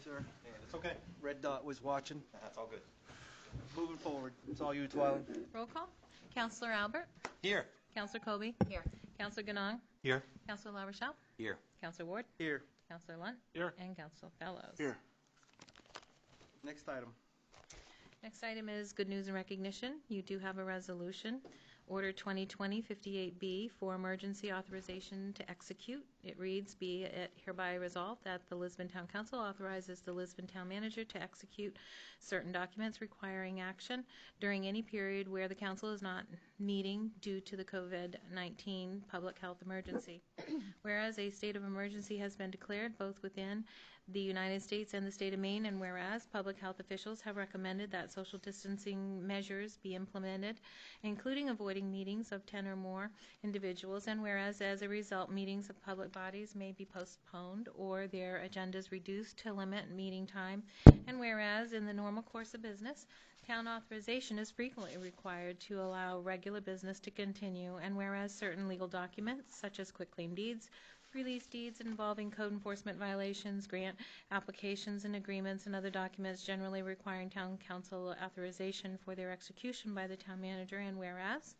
sir. And it's okay. Red Dot was watching. That's all good. Moving forward. It's all you, Twyla. Roll call. Councillor Albert. Here. Councillor Kobe. Here. Councillor Ganong. Here. Councillor LaRochelle. Here. Councillor Ward. Here. Councillor Lunt. Here. And Councillor Fellows. Here. Next item. Next item is good news and recognition. You do have a resolution, Order 2020-58B, for emergency authorization to execute. It reads, be it hereby resolved that the Lisbon Town Council authorizes the Lisbon Town Manager to execute certain documents requiring action during any period where the Council is not meeting due to the COVID-19 public health emergency. Whereas a state of emergency has been declared both within the United States and the state of Maine, and whereas public health officials have recommended that social distancing measures be implemented, including avoiding meetings of 10 or more individuals, and whereas as a result meetings of public bodies may be postponed or their agendas reduced to limit meeting time, and whereas in the normal course of business, town authorization is frequently required to allow regular business to continue, and whereas certain legal documents, such as quitclaim deeds, release deeds involving code enforcement violations, grant applications and agreements, and other documents generally requiring town council authorization for their execution by the town manager, and whereas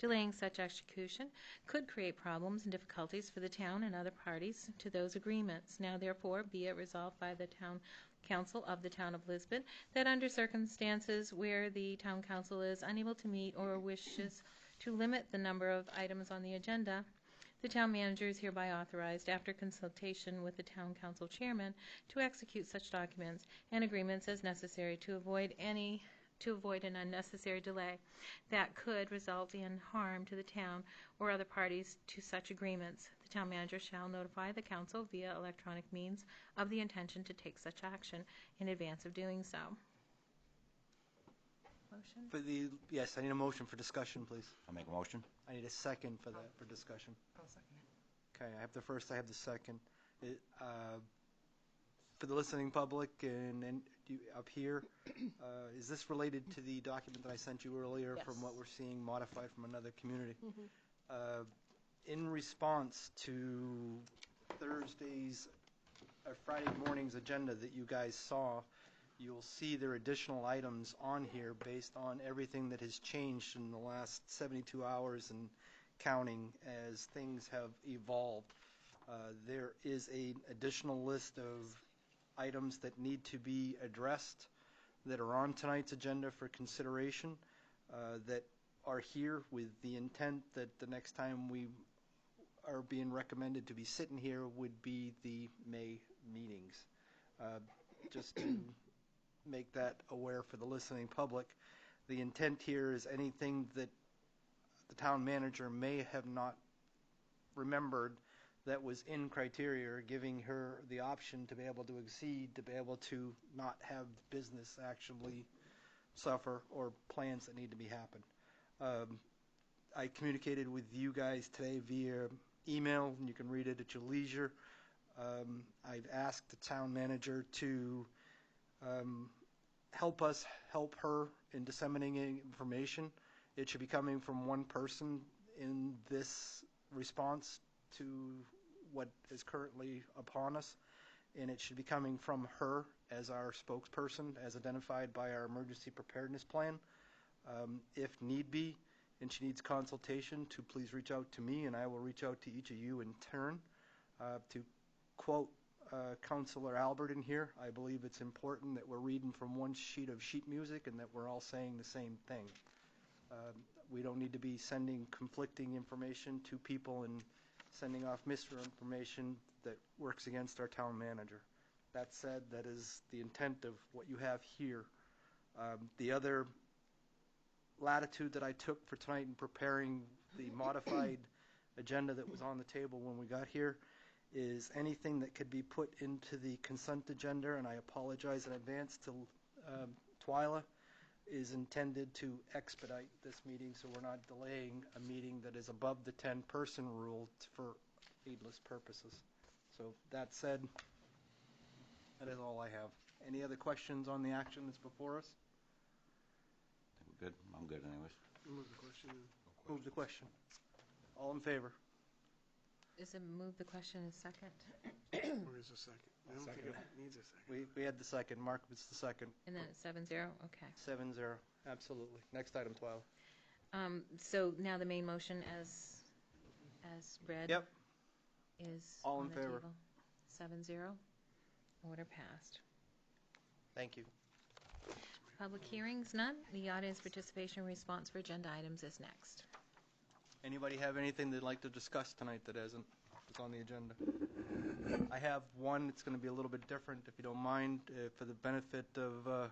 delaying such execution could create problems and difficulties for the town and other parties to those agreements. Now therefore be it resolved by the town council of the town of Lisbon that under circumstances where the town council is unable to meet or wishes to limit the number of items on the agenda, the town manager is hereby authorized, after consultation with the town council chairman, to execute such documents and agreements as necessary to avoid an unnecessary delay that could result in harm to the town or other parties to such agreements. The town manager shall notify the council via electronic means of the intention to take such action in advance of doing so. Motion? Yes, I need a motion for discussion, please. I'll make a motion. I need a second for that, for discussion. I'll second it. Okay, I have the first, I have the second. For the listening public and you up here, is this related to the document that I sent you earlier Yes. from what we're seeing modified from another community? In response to Thursday's or Friday morning's agenda that you guys saw, you'll see there are additional items on here based on everything that has changed in the last 72 hours and counting as things have evolved. There is an additional list of items that need to be addressed that are on tonight's agenda for consideration that are here with the intent that the next time we are being recommended to be sitting here would be the May meetings. Just to make that aware for the listening public, the intent here is anything that the town manager may have not remembered that was in criteria, giving her the option to be able to exceed, to be able to not have business actually suffer or plans that need to be happen. I communicated with you guys today via email, and you can read it at your leisure. I've asked the town manager to help her in disseminating information. It should be coming from one person in this response to what is currently upon us, and it should be coming from her as our spokesperson, as identified by our emergency preparedness plan. If need be, and she needs consultation, to please reach out to me, and I will reach out to each of you in turn. To quote Councillor Albert in here, I believe it's important that we're reading from one sheet of sheet music and that we're all saying the same thing. We don't need to be sending conflicting information to people and sending off misinformation that works against our town manager. That said, that is the intent of what you have here. The other latitude that I took for tonight in preparing the modified agenda that was on the table when we got here is anything that could be put into the consent agenda, and I apologize in advance to Twyla, is intended to expedite this meeting so we're not delaying a meeting that is above the 10-person rule for needless purposes. So that said, that is all I have. Any other questions on the action that's before us? I think we're good. I'm good anyways. Move the question. Move the question. All in favor? Is it move the question in second? Or is a second? I don't think it needs a second. We had the second. Mark was the second. And then it's 7-0? Okay. 7-0. Absolutely. Next item, 12. So now the main motion as read. Yep. Is All on in the favor. table. 7-0. Order passed. Thank you. Public hearings, none. The audience participation response for agenda items is next. Anybody have anything they'd like to discuss tonight that isn't that's on the agenda? I have one. It's going to be a little bit different, if you don't mind, for the benefit of.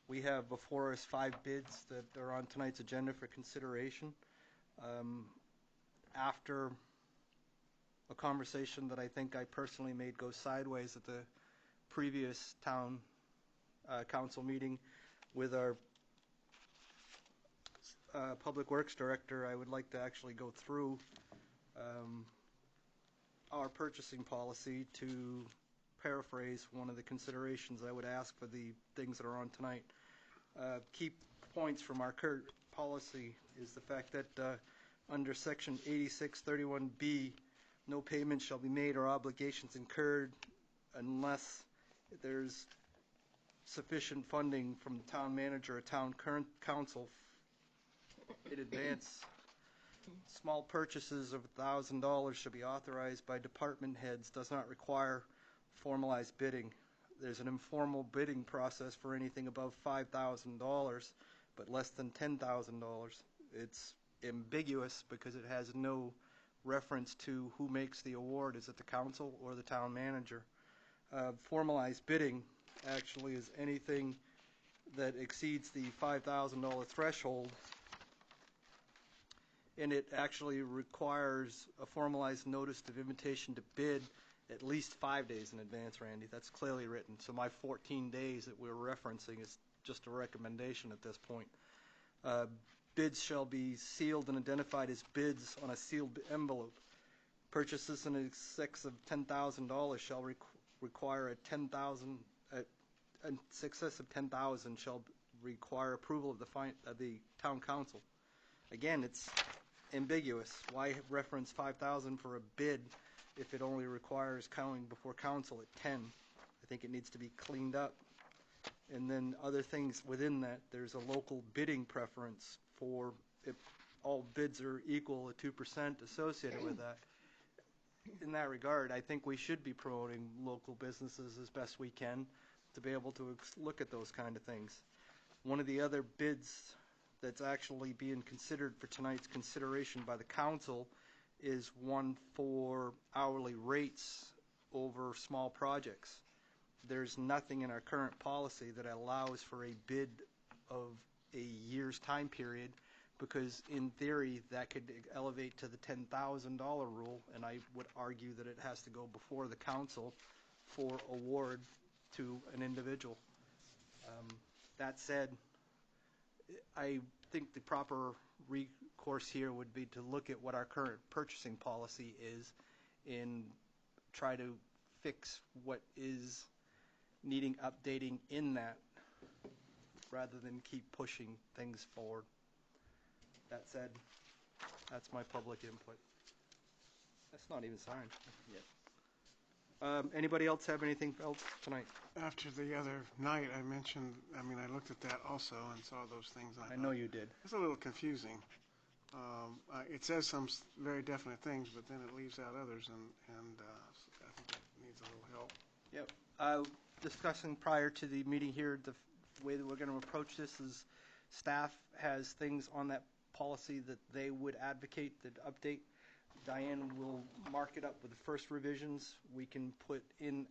We have before us 5 bids that are on tonight's agenda for consideration. After a conversation that I think I personally made go sideways at the previous town council meeting with our Public Works Director, I would like to actually go through our purchasing policy to paraphrase one of the considerations I would ask for the things that are on tonight. Key points from our current policy is the fact that under Section 8631B, no payment shall be made or obligations incurred unless there's sufficient funding from the town manager or town current council in advance. Small purchases of $1,000 should be authorized by department heads, does not require formalized bidding. There's an informal bidding process for anything above $5,000, but less than $10,000. It's ambiguous because it has no reference to who makes the award. Is it the council or the town manager? Formalized bidding actually is anything that exceeds the $5,000 threshold, and it actually requires a formalized notice of invitation to bid at least 5 days in advance, Randy. That's clearly written. So my 14 days that we're referencing is just a recommendation at this point. Bids shall be sealed and identified as bids on a sealed envelope. Purchases in excess of $10,000 shall require in excess of $10,000 shall require approval of the town council. Again, it's ambiguous. Why reference 5,000 for a bid if it only requires counting before council at 10? I think it needs to be cleaned up. And then other things within that, there's a local bidding preference for if all bids are equal, a 2% associated with that. In that regard, I think we should be promoting local businesses as best we can to be able to look at those kind of things. One of the other bids that's actually being considered for tonight's consideration by the council is one for hourly rates over small projects. There's nothing in our current policy that allows for a bid of a year's time period, because in theory that could elevate to the $10,000 rule, and I would argue that it has to go before the council for award to an individual. That said, I think the proper recourse here would be to look at what our current purchasing policy is and try to fix what is needing updating in that, rather than keep pushing things forward. That said, that's my public input. That's not even signed yet. Anybody else have anything else tonight? After the other night, I looked at that also and saw those things. I know you did. It's a little confusing. It says some very definite things, but then it leaves out others, and I think that needs a little help. Yep. Discussing prior to the meeting here, the way that we're going to approach this is staff has things on that policy that they would advocate that update. Diane will mark it up with the first revisions. We can put in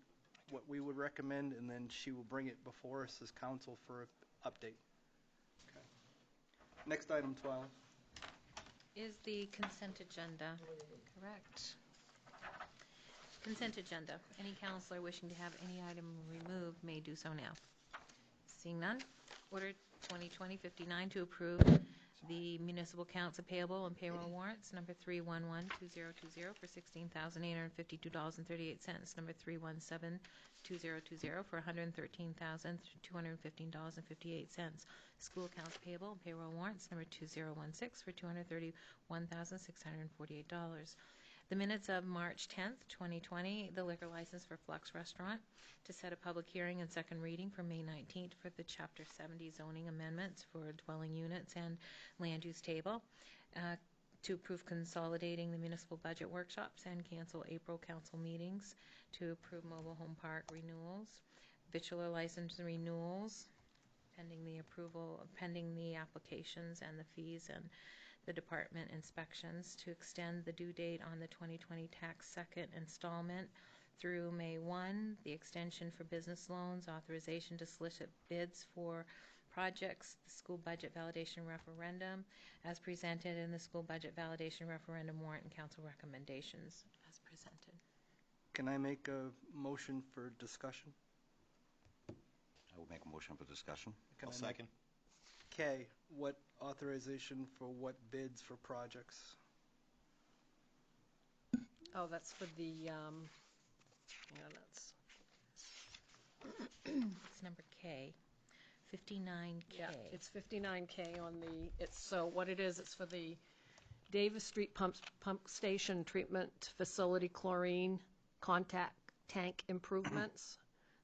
what we would recommend, and then she will bring it before us as council for an update. Okay. Next item, 12. Is the consent agenda. Correct. Consent agenda. Any counselor wishing to have any item removed may do so now. Seeing none. Order 2020-59 to approve the municipal accounts payable and payroll warrants, number 311-2020 for $16,852.38, number 317-2020 for $113,215.58. School accounts payable and payroll warrants, number 2016 for $231,648. The minutes of March 10th, 2020, the liquor license for Flux Restaurant, to set a public hearing and second reading for May 19th for the Chapter 70 zoning amendments for dwelling units and land use table, to approve consolidating the municipal budget workshops and cancel April council meetings, to approve mobile home park renewals, victular license renewals, pending the applications and the fees and the department inspections, to extend the due date on the 2020 tax second installment through May 1, the extension for business loans, authorization to solicit bids for projects, the school budget validation referendum, as presented in the school budget validation referendum warrant and council recommendations as presented. Can I make a motion for discussion? I will make a motion for discussion. Can I'll I make- second. Kay, what authorization for what bids for projects? Oh, that's for the, that's, It's number K, 59K. yeah, it's 59K on the, so what it is, it's for the Davis Street pump station treatment facility chlorine contact tank improvements.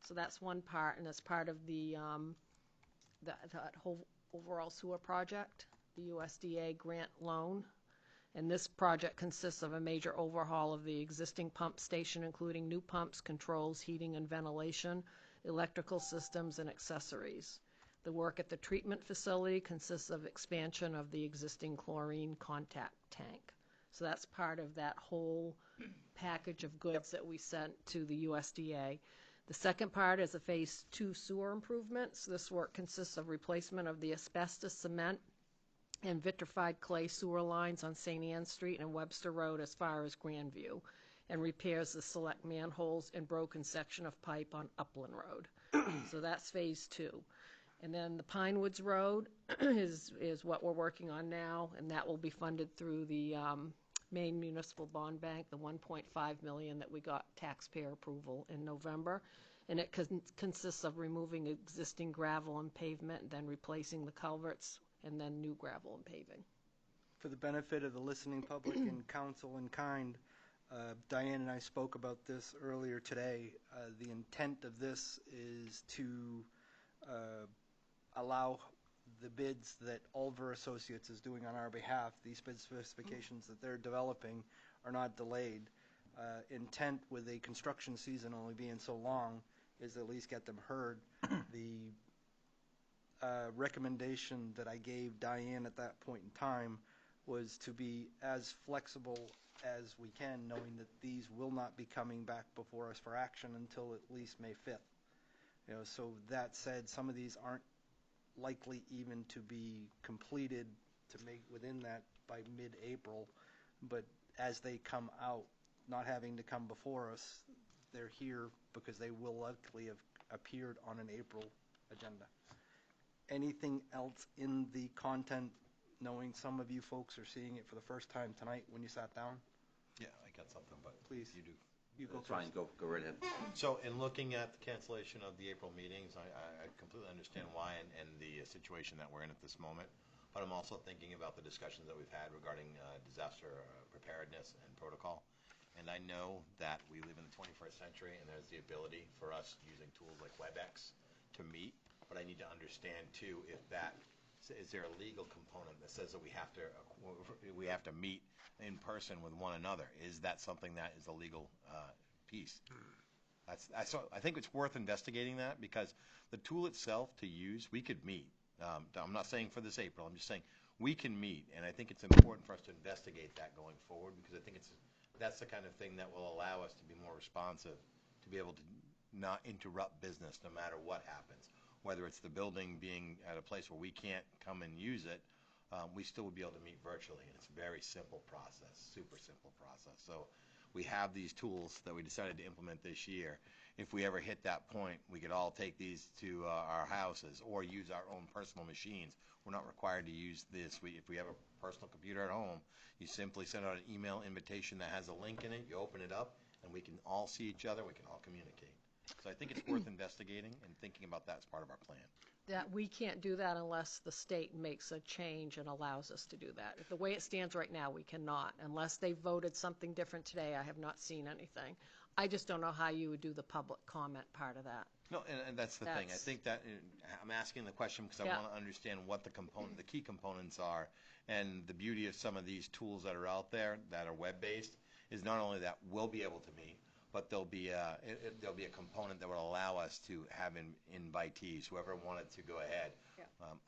So that's one part, and that's part of the, that whole overall sewer project, the USDA grant loan. And this project consists of a major overhaul of the existing pump station, including new pumps, controls, heating and ventilation, electrical systems, and accessories. The work at the treatment facility consists of expansion of the existing chlorine contact tank. So that's part of that whole package of goods that we sent to the USDA. The second part is a Phase 2 sewer improvements. This work consists of replacement of the asbestos cement and vitrified clay sewer lines on St. Anne Street and Webster Road as far as Grandview, and repairs the select manholes and broken section of pipe on Upland Road. So that's Phase 2. And then the Pinewoods Road is what we're working on now, and that will be funded through the Maine Municipal Bond Bank, the $1.5 million that we got taxpayer approval in November. And it consists of removing existing gravel and pavement, then replacing the culverts, and then new gravel and paving. For the benefit of the listening public and council in kind, Diane and I spoke about this earlier today. The intent of this is to allow the bids that Ulver Associates is doing on our behalf, these bid specifications that they're developing, are not delayed. Intent with a construction season only being so long is at least get them heard. The recommendation that I gave Diane at that point in time was to be as flexible as we can, knowing that these will not be coming back before us for action until at least May 5th. You know, so that said, some of these aren't likely even to be completed to make within that by mid-April, but as they come out, not having to come before us, they're here because they will likely have appeared on an April agenda. Anything else in the content, knowing some of you folks are seeing it for the first time tonight when you sat down? Yeah, I got something, but Please. you do. You go That's fine, first. go right ahead. So in looking at the cancellation of the April meetings, I completely understand why and the situation that we're in at this moment. But I'm also thinking about the discussions that we've had regarding disaster preparedness and protocol. And I know that we live in the 21st century and there's the ability for us using tools like WebEx to meet. But I need to understand too, is there a legal component that says that we have to meet in person with one another? Is that something that is a legal piece? I think it's worth investigating that, because the tool itself to use, we could meet. I'm not saying for this April, I'm just saying we can meet, and I think it's important for us to investigate that going forward, because I think that's the kind of thing that will allow us to be more responsive, to be able to not interrupt business no matter what happens. Whether it's the building being at a place where we can't come and use it, we still would be able to meet virtually. And it's a very simple process, super simple process. So we have these tools that we decided to implement this year. If we ever hit that point, we could all take these to our houses or use our own personal machines. We're not required to use this. If we have a personal computer at home, you simply send out an email invitation that has a link in it. You open it up, and we can all see each other. We can all communicate. So I think it's worth investigating and thinking about that as part of our plan. That we can't do that unless the state makes a change and allows us to do that. The way it stands right now, we cannot. Unless they voted something different today, I have not seen anything. I just don't know how you would do the public comment part of that. No, and that's the thing. I That's- think that I'm asking the question because I Yeah. want to understand what the key components are. And the beauty of some of these tools that are out there that are web-based is not only that we'll be able to meet, but there'll be a component that will allow us to have invitees, whoever wanted to go ahead. Yeah.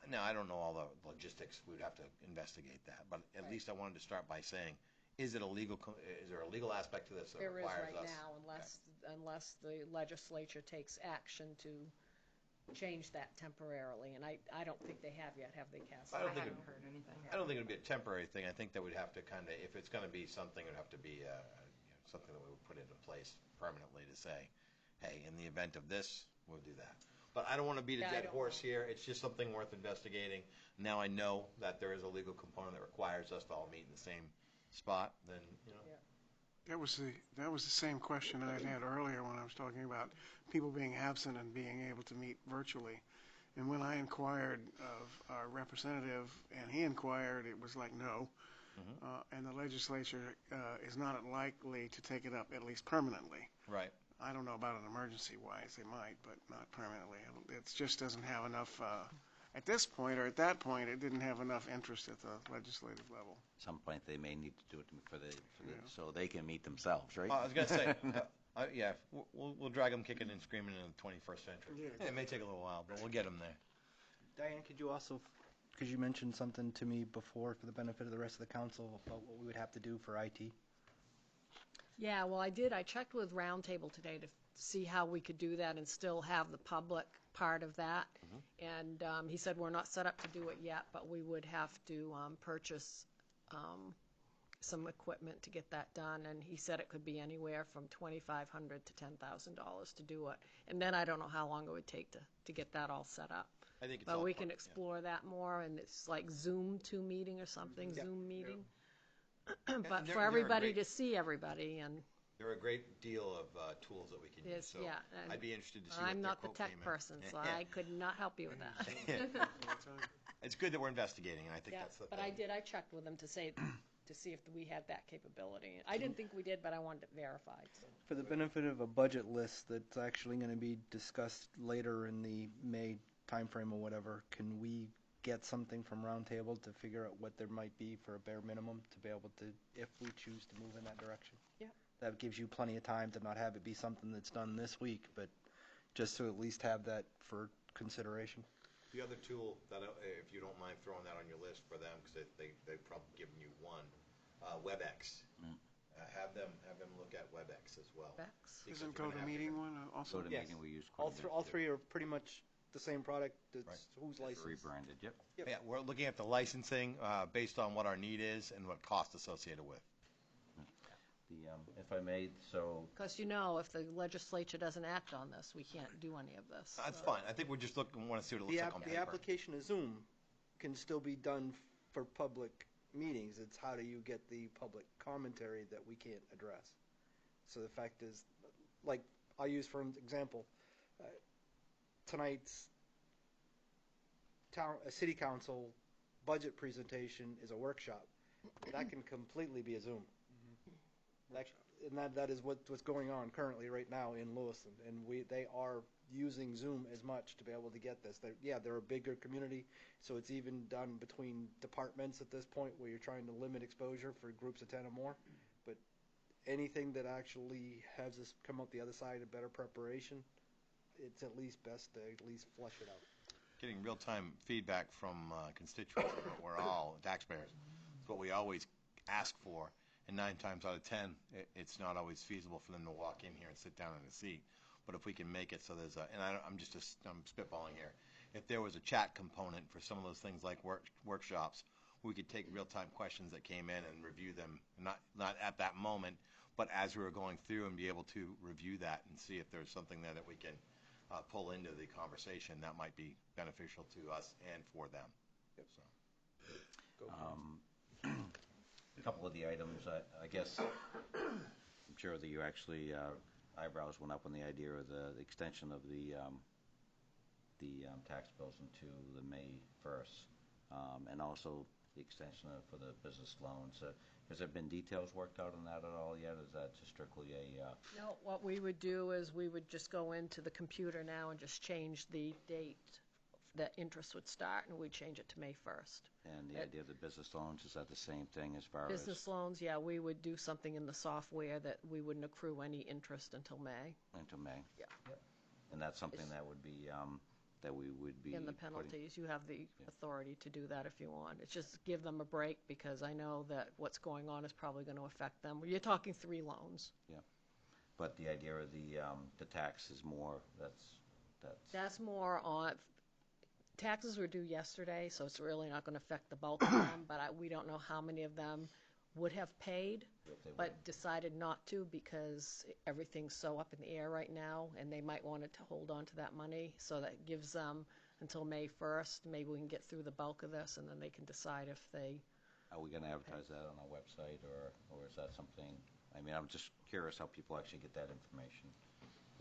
Now, I don't know all the logistics. We'd have to investigate that. But at least I wanted to start by saying, is there a legal aspect to this that There is requires right us? now, unless the legislature takes action to change that temporarily, and I don't think they have yet, have they, Cassie? I don't think haven't it- heard anything. I don't think it'd be a temporary thing. I think that we'd have to kind of, if it's going to be something, it'd have to be something that we would put into place permanently to say, hey, in the event of this, we'll do that. But I don't want to beat a Yeah, I dead don't horse know. here. It's just something worth investigating. Now I know that there is a legal component that requires us to all meet in the same spot. Then Yeah. That was the same question I had earlier when I was talking about people being absent and being able to meet virtually. And when I inquired of our representative and he inquired, it was like no. And the legislature is not likely to take it up, at least permanently. right. I don't know about an emergency-wise, they might, but not permanently. It just doesn't have enough, at this point, or at that point, it didn't have enough interest at the legislative level. At some point, they may need to do it so they can meet themselves, right? I was going to say, yeah, we'll drag them kicking and screaming in the 21st century. Yeah. It may take a little while, but we'll get them there. Diane, could you mention something to me before for the benefit of the rest of the council about what we would have to do for IT? Yeah, well, I did. I checked with Roundtable today to see how we could do that and still have the public part of that. And he said we're not set up to do it yet, but we would have to purchase some equipment to get that done. And he said it could be anywhere from $2,500 to $10,000 to do it. And then I don't know how long it would take to get that all set up. I think it's But all we part- can yeah. explore that more, and it's like Zoom meeting or something, Yeah. Zoom meeting. And But they're for a everybody great- to see everybody, and There are a great deal of tools that we can use. Yes, So yeah, and I'd be interested to see what I'm their not the quote tech came in. person, so I could not help you with that. It's good that we're investigating, and I think Yeah, that's the but thing. I checked with them to see if we had that capability. I didn't think we did, but I wanted it verified, so. For the benefit of a budget list that's actually going to be discussed later in the May timeframe or whatever, can we get something from Roundtable to figure out what there might be for a bare minimum to be able to, if we choose to move in that direction? Yeah. That gives you plenty of time to not have it be something that's done this week, but just to at least have that for consideration. The other tool that, if you don't mind throwing that on your list for them, because they've probably given you one, WebEx. Have them look at WebEx as well. Bex? Because Isn't we're gonna have to GoToMeeting go- one also? Go to Yes. meeting we use All quite a bit. all three are pretty much the same product. It's Right. who's It's licensed. rebranded, yep. Yep. Yeah, we're looking at the licensing based on what our need is and what cost associated with. If I may, so Because, if the legislature doesn't act on this, we can't do any of this. That's so. fine. I think we're just want to see what it looks like on The paper. application of Zoom can still be done for public meetings. It's how do you get the public commentary that we can't address. So the fact is, like I'll use for an example, tonight's city council budget presentation is a workshop. That can completely be a Zoom. That is what's going on currently right now in Lewiston, and they are using Zoom as much to be able to get this. They're a bigger community, so it's even done between departments at this point where you're trying to limit exposure for groups of 10 or more. But anything that actually has us come out the other side of better preparation, it's at least best to at least flush it out. Getting real-time feedback from constituents, we're all taxpayers. It's what we always ask for, and 9 times out of 10, it's not always feasible for them to walk in here and sit down in a seat. But if we can make it so there's I'm spitballing here. If there was a chat component for some of those things like workshops, we could take real-time questions that came in and review them, not at that moment, but as we were going through and be able to review that and see if there's something there that we can pull into the conversation that might be beneficial to us and for them. So. A couple of the items, I guess, I'm sure that you actually, eyebrows went up on the idea of the extension of the the tax bills into the May 1st, and also the extension for the business loans. Has there been details worked out on that at all yet? Is that just strictly a, No, what we would do is we would just go into the computer now and just change the date that interest would start, and we'd change it to May 1st. and the idea of the business loans, is that the same thing as far as? Business loans, yeah, we would do something in the software that we wouldn't accrue any interest until May. Until May? Yeah. And that's something that would be, that we would be In the putting- penalties, you have the authority to do that if you want. It's just give them a break, because I know that what's going on is probably going to affect them. You're talking 3 loans. But the idea of the tax is more, that's. That's more on, taxes were due yesterday, so it's really not going to affect the bulk of them, but we don't know how many of them would have paid, If they but decided not to because everything's so up in the air right now, and they might want to hold on to that money, so that gives them until May 1st. Maybe we can get through the bulk of this, and then they can decide if they, Are we going to advertise that on our website, or is that something, I mean, I'm just curious how people actually get that information.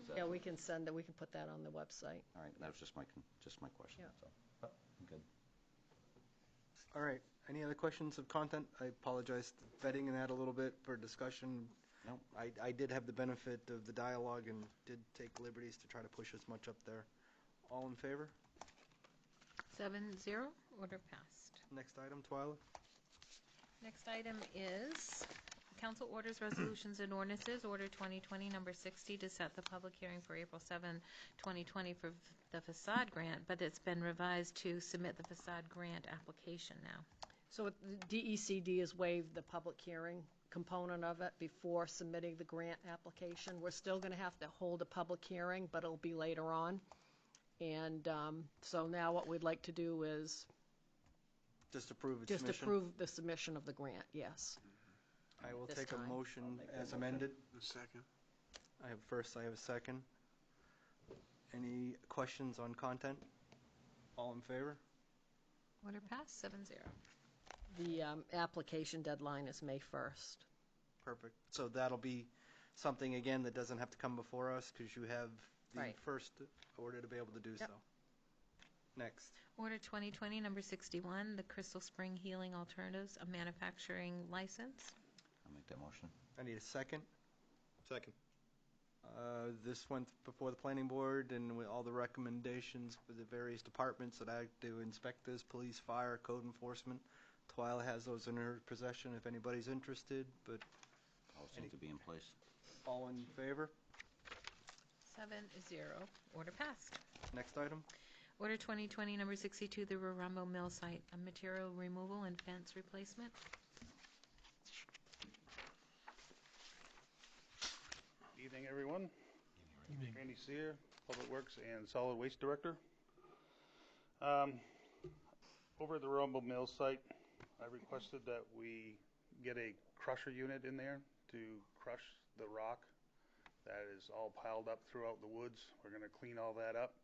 Is that- yeah, we can send it, we can put that on the website. All right, that was just my question, Yeah. so, oh, I'm good. All right. Any other questions of content? I apologize, vetting that a little bit for discussion. No. I did have the benefit of the dialogue and did take liberties to try to push as much up there. All in favor? 7-0, order passed. Next item, Twyla. Next item is council orders, resolutions, and ordinances. Order 2020 number 60 to set the public hearing for April 7, 2020 for the facade grant, but it's been revised to submit the facade grant application now. So the DECD has waived the public hearing component of it before submitting the grant application. We're still going to have to hold a public hearing, but it'll be later on. And so now what we'd like to do is Just approve its just submission. approve the submission of the grant, yes. I will this take a time. motion make that as motion. amended. A second. I have first, I have a second. Any questions on content? All in favor? Order passed, 7-0. The application deadline is May 1st. Perfect. So that'll be something, again, that doesn't have to come before us because you have the Right. first order to be able to do Yep. so. Next. Order 2020 number 61, the Crystal Spring Healing Alternatives, a manufacturing license. I'll make that motion. I need a second. Second. This went before the planning board and with all the recommendations for the various departments that act to inspect this, police, fire, code enforcement. Twyla has those in her possession if anybody's interested, but All seem to be in place. all in favor? 7-0, order passed. Next item. Order 2020 number 62, the Rarumbo Mill Site, a material removal and fence replacement. Evening, everyone. Randy Sear, Public Works and Solid Waste Director. Over at the Rumble Mill site, I requested that we get a crusher unit in there to crush the rock that is all piled up throughout the woods. We're going to clean all that up.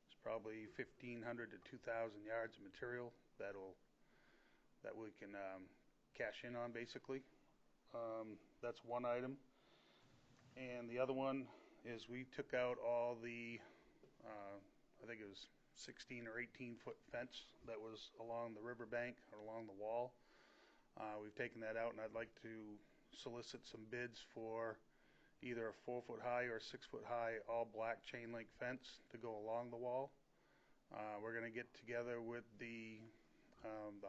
It's probably 1,500 to 2,000 yards of material that we can cash in on, basically. That's one item. And the other one is we took out all the, I think it was 16 or 18 foot fence that was along the riverbank or along the wall. We've taken that out, and I'd like to solicit some bids for either a 4 foot high or 6 foot high all black chain link fence to go along the wall. We're going to get together with the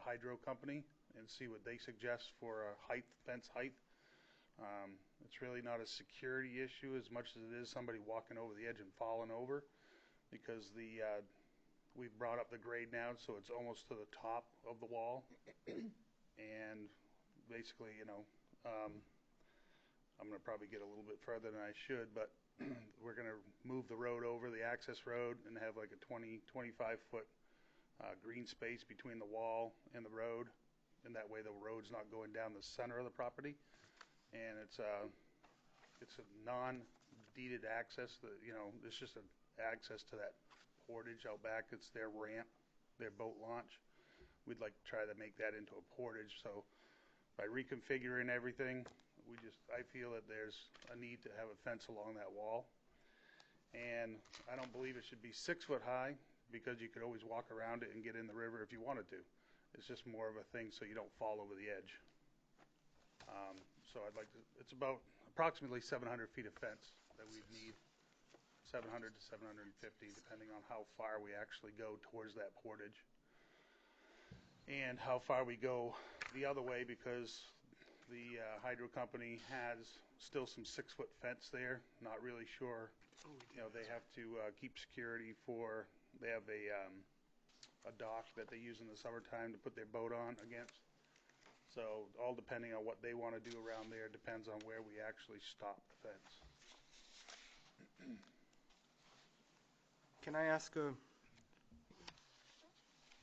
hydro company and see what they suggest for a fence height. It's really not a security issue as much as it is somebody walking over the edge and falling over, because we've brought up the grade now, so it's almost to the top of the wall. And basically, I'm going to probably get a little bit further than I should, but we're going to move the road over, the access road, and have like a 20, 25 foot green space between the wall and the road, and that way the road's not going down the center of the property. And it's a non-deeded access. It's just an access to that portage out back. It's their ramp, their boat launch. We'd like to try to make that into a portage. So by reconfiguring everything, I feel that there's a need to have a fence along that wall. And I don't believe it should be 6 foot high, because you could always walk around it and get in the river if you wanted to. It's just more of a thing so you don't fall over the edge. So I'd like to, it's about approximately 700 feet of fence that we'd need, 700 to 750, depending on how far we actually go towards that portage. And how far we go the other way, because the hydro company has still some 6-foot fence there. Not really sure. You know, they have to keep security for, they have a dock that they use in the summertime to put their boat on against. So all depending on what they want to do around there depends on where we actually stop the fence. Can I ask a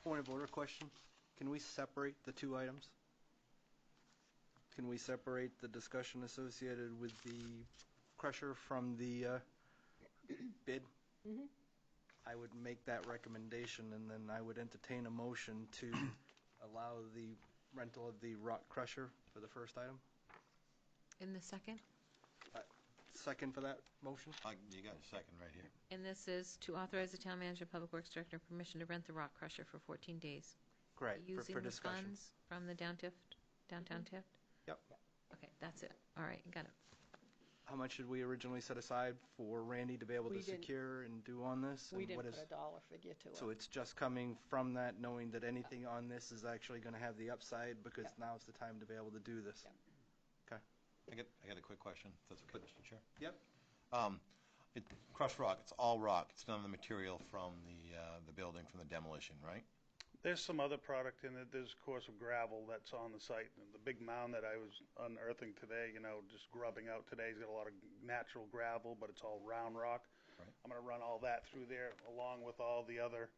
point of order question? Can we separate the two items? Can we separate the discussion associated with the crusher from the bid? Mhm. I would make that recommendation, and then I would entertain a motion to allow the rental of the rock crusher for the first item. In the second? Second for that motion? You got a second right here. And this is to authorize the town manager, public works director, permission to rent the rock crusher for 14 days. Correct, Using for the discussion. funds from the downtown Tift? Yep. Okay, that's it. All right, got it. How much did we originally set aside for Randy to be able We to didn't- secure and do on this? We And didn't what put is- a dollar figure to it. So it's just coming from that, knowing that anything on this is actually going to have the upside, because Yep. now's the time to be able to do this. Yep. Okay. I got a quick question. If that's okay, Mr. Chair. Yep. Crushed rock. It's all rock. It's none of the material from the building from the demolition, right? There's some other product in it. There's, of course, of gravel that's on the site. And the big mound that I was unearthing today, you know, just grubbing out today, has got a lot of natural gravel, but it's all round rock. Right. I'm going to run all that through there, along with all the other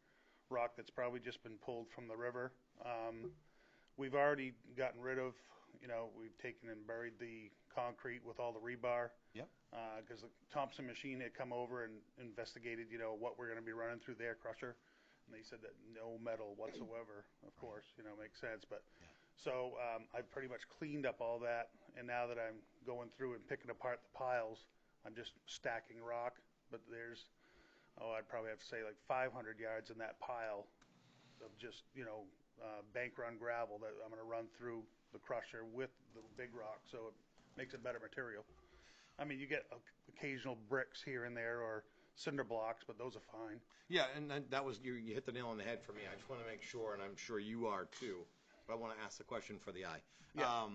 rock that's probably just been pulled from the river. We've already gotten rid of, you know, we've taken and buried the concrete with all the rebar. Yep. Because the Thompson machine had come over and investigated, you know, what we're going to be running through their crusher. And they said that no metal whatsoever, of course, you know, makes sense. But so I've pretty much cleaned up all that. And now that I'm going through and picking apart the piles, I'm just stacking rock. But there's, I'd probably have to say like 500 yards in that pile of just, you know, bank run gravel that I'm going to run through the crusher with the big rock. So it makes it better material. I mean, you get occasional bricks here and there or cinder blocks, but those are fine. Yeah, and that was you hit the nail on the head for me. I just want to make sure, and I'm sure you are too, but I want to ask the question for the eye. Yeah.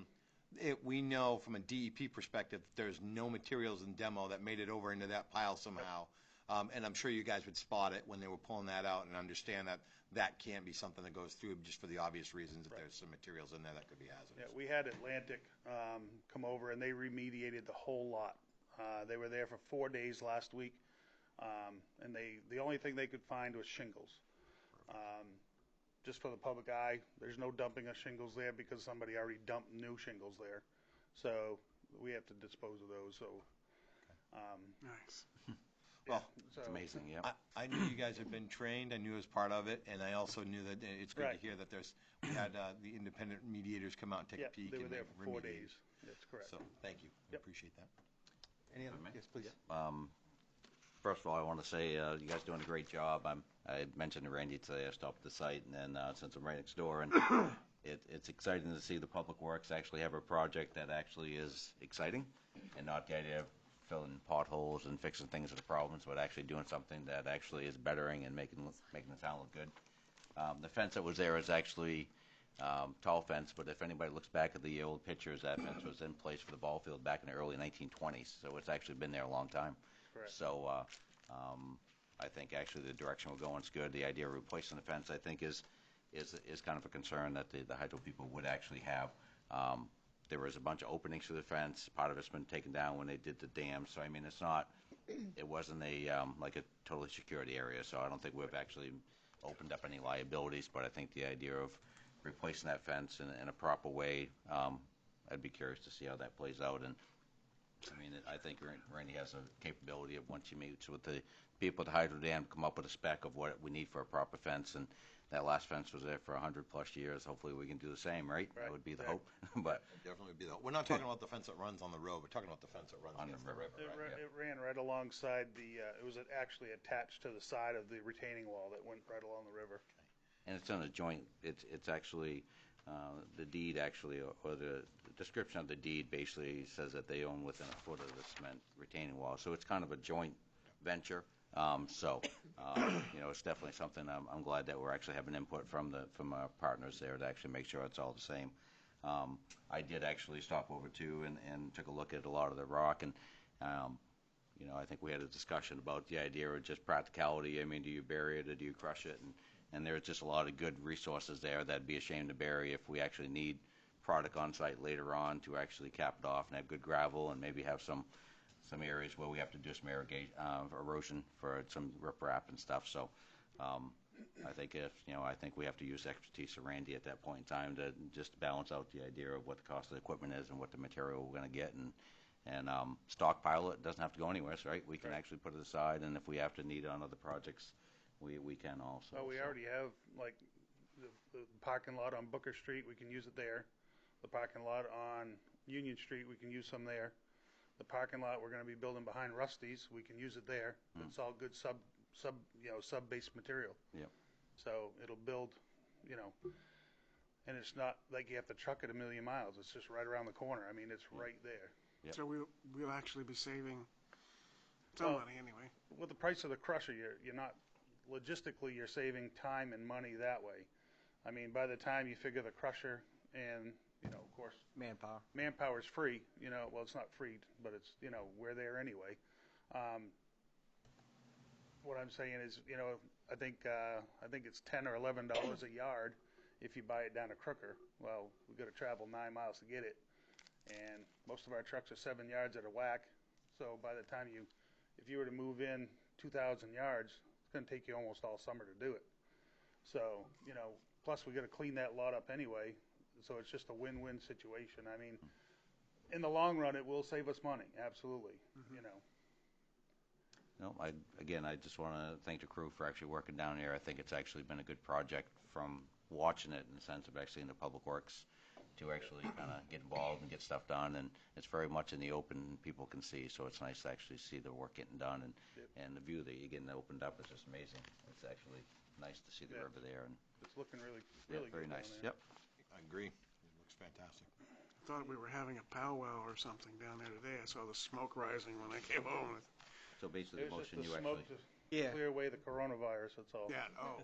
We know from a DEP perspective, there's no materials in demo that made it over into that pile somehow. And I'm sure you guys would spot it when they were pulling that out and understand that that can't be something that goes through just for the obvious reasons that there's some materials in there that could be hazardous. Yeah, we had Atlantic come over and they remediated the whole lot. They were there for 4 days last week, and the only thing they could find was shingles. Just for the public eye, there's no dumping of shingles there because somebody already dumped new shingles there. So we have to dispose of those. So Nice. Well, It's amazing, yeah. I knew you guys had been trained. I knew it was part of it, and I also knew that it's good Right. to hear that we had the independent mediators come out and take yeah, a peek. they were and there for 4 remediate. days. That's correct. So thank you. I Yep. appreciate that. Any other? If I may? Yes, please. First of all, I want to say you guys are doing a great job. I mentioned to Randy today, I stopped at the site, and then since I'm right next door, and it's exciting to see the Public Works actually have a project that actually is exciting, and not the idea of filling potholes and fixing things that are problems, but actually doing something that actually is bettering and making the town look good. The fence that was there is actually tall fence, but if anybody looks back at the old pictures, that fence was in place for the ball field back in the early 1920s, so it's actually been there a long time. Correct. So I think actually the direction we're going is good. The idea of replacing the fence, I think, is kind of a concern that the hydro people would actually have. There was a bunch of openings for the fence. Part of it's been taken down when they did the dam. So I mean, it wasn't like a totally security area. So I don't think we've actually opened up any liabilities. But I think the idea of replacing that fence in a proper way, I'd be curious to see how that plays out. And I mean, I think Randy has a capability of, once he meets with the people at the hydro dam, come up with a spec of what we need for a proper fence, and that last fence was there for 100+ years. Hopefully we can do the same, right? That Right, would be the exactly. hope. But Definitely be the, we're not talking about the fence that runs on the road, we're talking about the fence that runs On the against the river. river, right? It ran right alongside it was actually attached to the side of the retaining wall that went right along the river. And it's on a joint, it's actually, the deed actually, or the description of the deed basically says that they own within a foot of the cement retaining wall. So it's kind of a joint venture. It's definitely something I'm glad that we're actually having input from our partners there to actually make sure it's all the same. I did actually stop over too and took a look at a lot of the rock, and I think we had a discussion about the idea of just practicality. I mean, do you bury it or do you crush it? And there's just a lot of good resources there that'd be a shame to bury if we actually need product on site later on to actually cap it off and have good gravel and maybe have some areas where we have to do some erosion for some riprap and stuff. So I think I think we have to use the expertise of Randy at that point in time to just balance out the idea of what the cost of the equipment is and what the material we're going to get and stockpile it. It doesn't have to go anywhere, right? We can actually put it aside, and if we have to need it on other projects, we can also. We already have, like, the parking lot on Booker Street, we can use it there. The parking lot on Union Street, we can use some there. The parking lot we're going to be building behind Rusty's, we can use it there. It's all good sub-base material. Yep. So it'll build, and it's not like you have to truck it a million miles. It's just right around the corner. I mean, it's right there. Yep. So we'll actually be saving some Well, money anyway. With the price of the crusher, you're not, logistically, you're saving time and money that way. I mean, by the time you figure the crusher and, of course, Manpower. manpower's free, well, it's not free, but it's, we're there anyway. What I'm saying is, I think it's $10 or $11 a yard if you buy it down a Crooker. Well, we've got to travel 9 miles to get it, and most of our trucks are 7 yards at a whack. So by the time if you were to move in 2,000 yards, it's going to take you almost all summer to do it. So, plus we got to clean that lot up anyway. So it's just a win-win situation. I mean, in the long run, it will save us money, absolutely. I just want to thank the crew for actually working down here. I think it's actually been a good project from watching it in the sense of actually in the public works to actually kind of get involved and get stuff done. And it's very much in the open, people can see. So it's nice to actually see the work getting done. And the view that you're getting opened up is just amazing. It's actually nice to see the river there. And It's looking really, really very good nice. down there. Yep. I agree. It looks fantastic. I thought we were having a powwow or something down there today. I saw the smoke rising when I came home. So basically, It the was just motion the you smoke actually. to Yeah. clear away the coronavirus, that's all. Yeah, oh.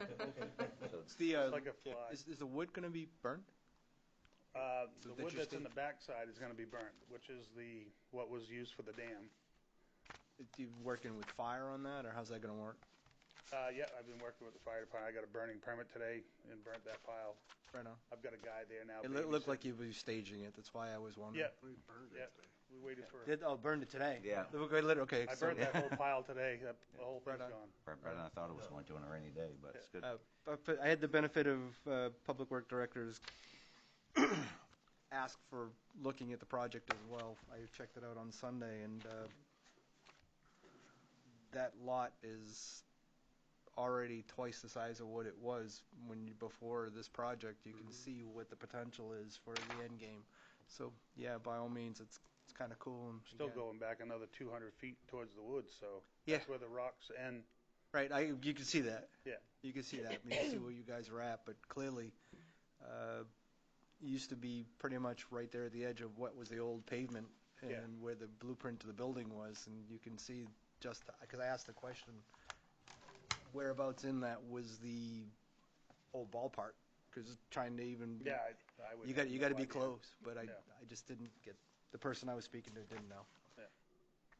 It's the, It's like a fly. is the wood going to be burnt? The wood that's in the backside is going to be burnt, which is what was used for the dam. Do you working with fire on that, or how's that going to work? Yeah, I've been working with the fire department. I got a burning permit today and burnt that pile. Right on. I've got a guy there now. It looked like you were staging it. That's why I was wondering. Yeah, We burned yeah. it today. We waited for. Burned it today. Yeah. Okay. I So, burnt that whole pile today. The whole thing's Right on. gone. Better than I thought it was going to on a rainy day, but it's good. I had the benefit of public work directors ask for looking at the project as well. I checked it out on Sunday, and that lot is already twice the size of what it was before this project. You can see what the potential is for the end game. So yeah, by all means, it's kind of cool. And Still again, going back another 200 feet towards the woods, so Yeah. that's where the rocks end. Right, you can see that. Yeah. You can see that. I mean, you see where you guys are at, but clearly, used to be pretty much right there at the edge of what was the old pavement and Yeah. where the blueprint to the building was, and you can see just because I asked the question, whereabouts in that was the old ballpark? Because trying to even Yeah, I would. you have got to no be idea. close, but I Yeah. just didn't get the person I was speaking to didn't know. Yeah.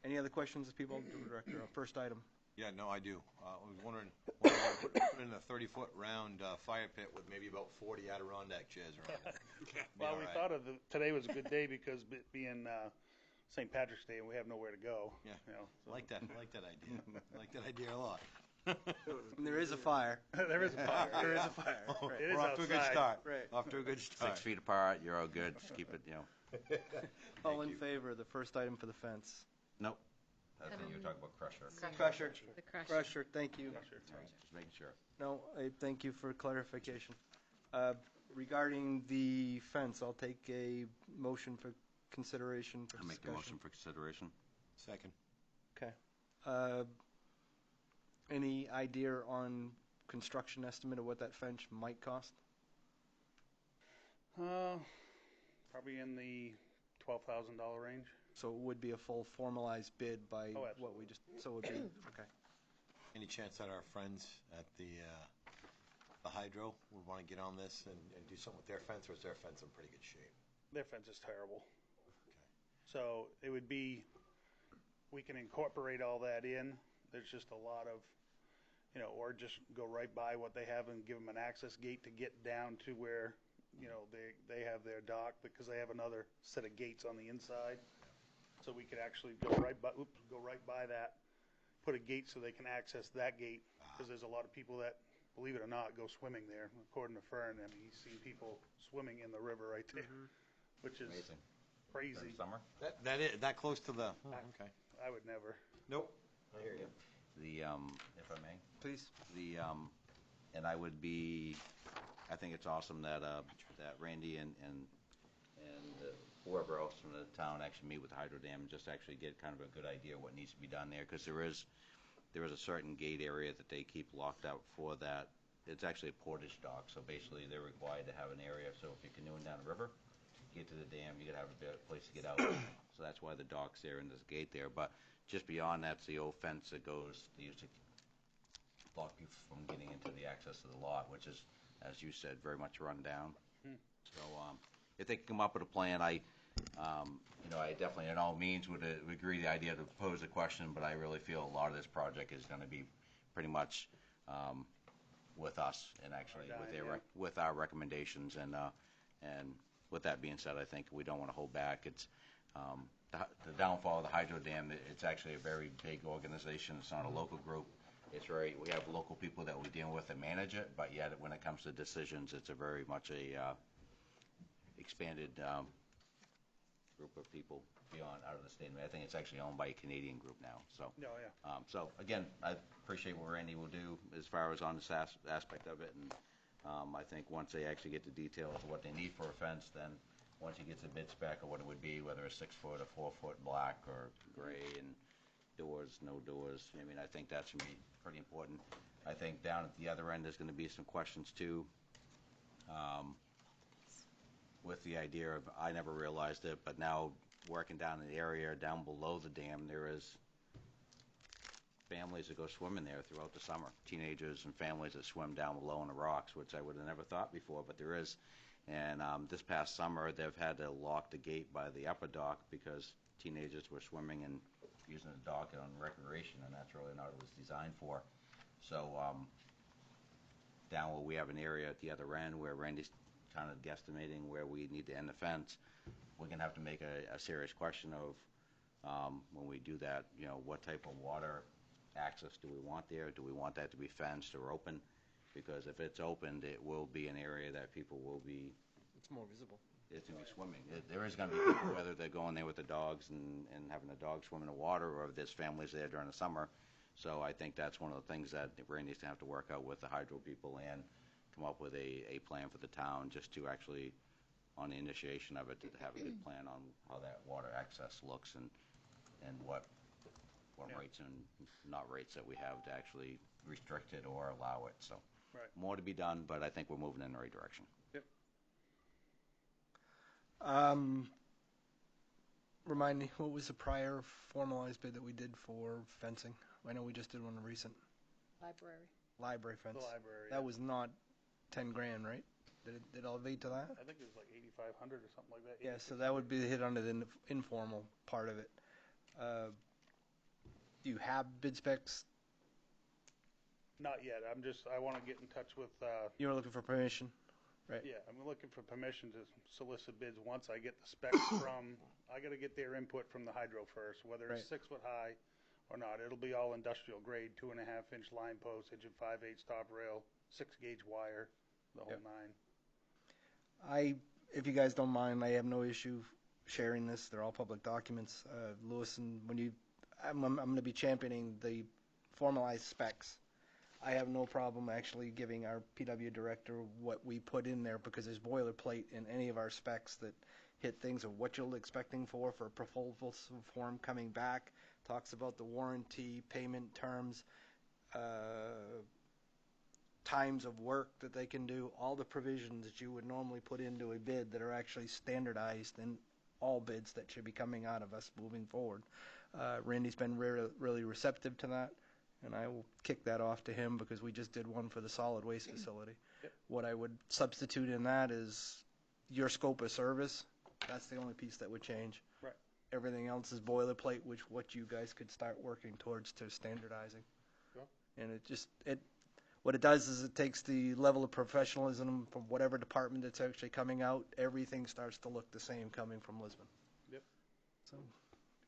Any other questions, people? Director, first item. Yeah, no, I do. I was wondering, put in a 30-foot round fire pit with maybe about 40 Adirondack chairs around it. Be Well, all we right. thought today was a good day because being St. Patrick's Day and we have nowhere to go. Yeah. So. I like that idea. I like that idea a lot. And there is a fire. There is a fire. There is a fire. Right. It is We're off to a good outside. start. Right. Off to a good start. 6 feet apart, you're all good. Just keep it, All Thank in you. favor of the first item for the fence? Nope. I think you're talking about Crusher. Crusher. The crusher. Crusher, thank you. Crusher. All right, just making sure. No, thank you for clarification. Regarding the fence, I'll take a motion for consideration for I'll make the motion discussion. for consideration. Second. Okay. Any idea on construction estimate of what that fence might cost? Probably in the $12,000 range. So it would be a full formalized bid by Oh, what we just, so it would be, okay. Any chance that our friends at the hydro would want to get on this and do something with their fence, or is their fence in pretty good shape? Their fence is terrible. So it would be, we can incorporate all that in. There's just a lot of, or just go right by what they have and give them an access gate to get down to where, they have their dock, because they have another set of gates on the inside. So we could actually go right by that, put a gate so they can access that gate, because there's a lot of people that, believe it or not, go swimming there. According to Fern, I mean, he's seen people swimming in the river right there, which is Amazing. crazy. During summer? That close to the, okay. I would never. Nope. I hear you. If I may, Please. and I would be, I think it's awesome that Randy and whoever else from the town actually meet with the hydro dam and just actually get kind of a good idea of what needs to be done there, because there is a certain gate area that they keep locked out for that. It's actually a portage dock, so basically they're required to have an area, so if you're canoeing down a river, get to the dam, you gotta have a place to get out. So that's why the dock's there and there's a gate there. But just beyond that's the old fence that goes, they used to block you from getting into the access to the lot, which is, as you said, very much run down. So if they can come up with a plan, I definitely in all means would agree to the idea to pose a question, but I really feel a lot of this project is going to be pretty much with us and actually with our recommendations. And with that being said, I think we don't want to hold back. It's the downfall of the hydro dam. It's actually a very big organization. It's not a local group. We have local people that we deal with and manage it, but yet when it comes to decisions, it's a very much a expanded group of people beyond out of the state. I think it's actually owned by a Canadian group now. So, so again, I appreciate what Randy will do as far as on this aspect of it, and I think once they actually get the details of what they need for a fence, then once he gets a bid spec of what it would be, whether it's 6 foot or 4 foot black or gray, and doors, no doors. I mean, I think that's going to be pretty important. I think down at the other end, there's going to be some questions too. With the idea of, I never realized it, but now working down in the area down below the dam, there is families that go swimming there throughout the summer. Teenagers and families that swim down below in the rocks, which I would have never thought before, but there is. And this past summer, they've had to lock the gate by the upper dock because teenagers were swimming and using the dock on recreation, and that's really not what it was designed for. So down where we have an area at the other end where Randy's kind of guesstimating where we need to end the fence, we're going to have to make a serious question of when we do that, what type of water access do we want there? Do we want that to be fenced or open? Because if it's opened, it will be an area that people will be. It's more visible. It's going to be swimming. There is going to be people, whether they're going there with the dogs and having the dogs swim in the water, or if there's families there during the summer. So I think that's one of the things that Randy's going to have to work out with the hydro people and come up with a plan for the town, just to actually, on the initiation of it, to have a good plan on how that water access looks and what rates and not rates that we have to actually restrict it or allow it. So more to be done, but I think we're moving in the right direction. Remind me, what was the prior formalized bid that we did for fencing? I know we just did one recent. Library fence. The library. That was not 10 grand, right? Did it elevate to that? I think it was like 8,500 or something like that. Yeah, so that would be hit under the informal part of it. Do you have bid specs? Not yet. I want to get in touch with. You're looking for permission, right? Yeah, I'm looking for permission to solicit bids once I get the specs from. I got to get their input from the hydro first, whether it's 6 foot high or not. It'll be all industrial grade, 2.5 inch line post, inch and 5/8 top rail, 6 gauge wire, the whole nine. If you guys don't mind, I have no issue sharing this. They're all public documents. Lewis, and when you I'm going to be championing the formalized specs. I have no problem actually giving our PW director what we put in there, because there's boilerplate in any of our specs that hit things of what you're expecting for a proposal form coming back. Talks about the warranty, payment terms, times of work that they can do, all the provisions that you would normally put into a bid that are actually standardized in all bids that should be coming out of us moving forward. Randy's been really receptive to that, and I will kick that off to him because we just did one for the solid waste facility. Yep. What I would substitute in that is your scope of service. That's the only piece that would change. Right. Everything else is boilerplate, which what you guys could start working towards to standardizing. Sure. And what it does is it takes the level of professionalism from whatever department that's actually coming out. Everything starts to look the same coming from Lisbon. Yep. So,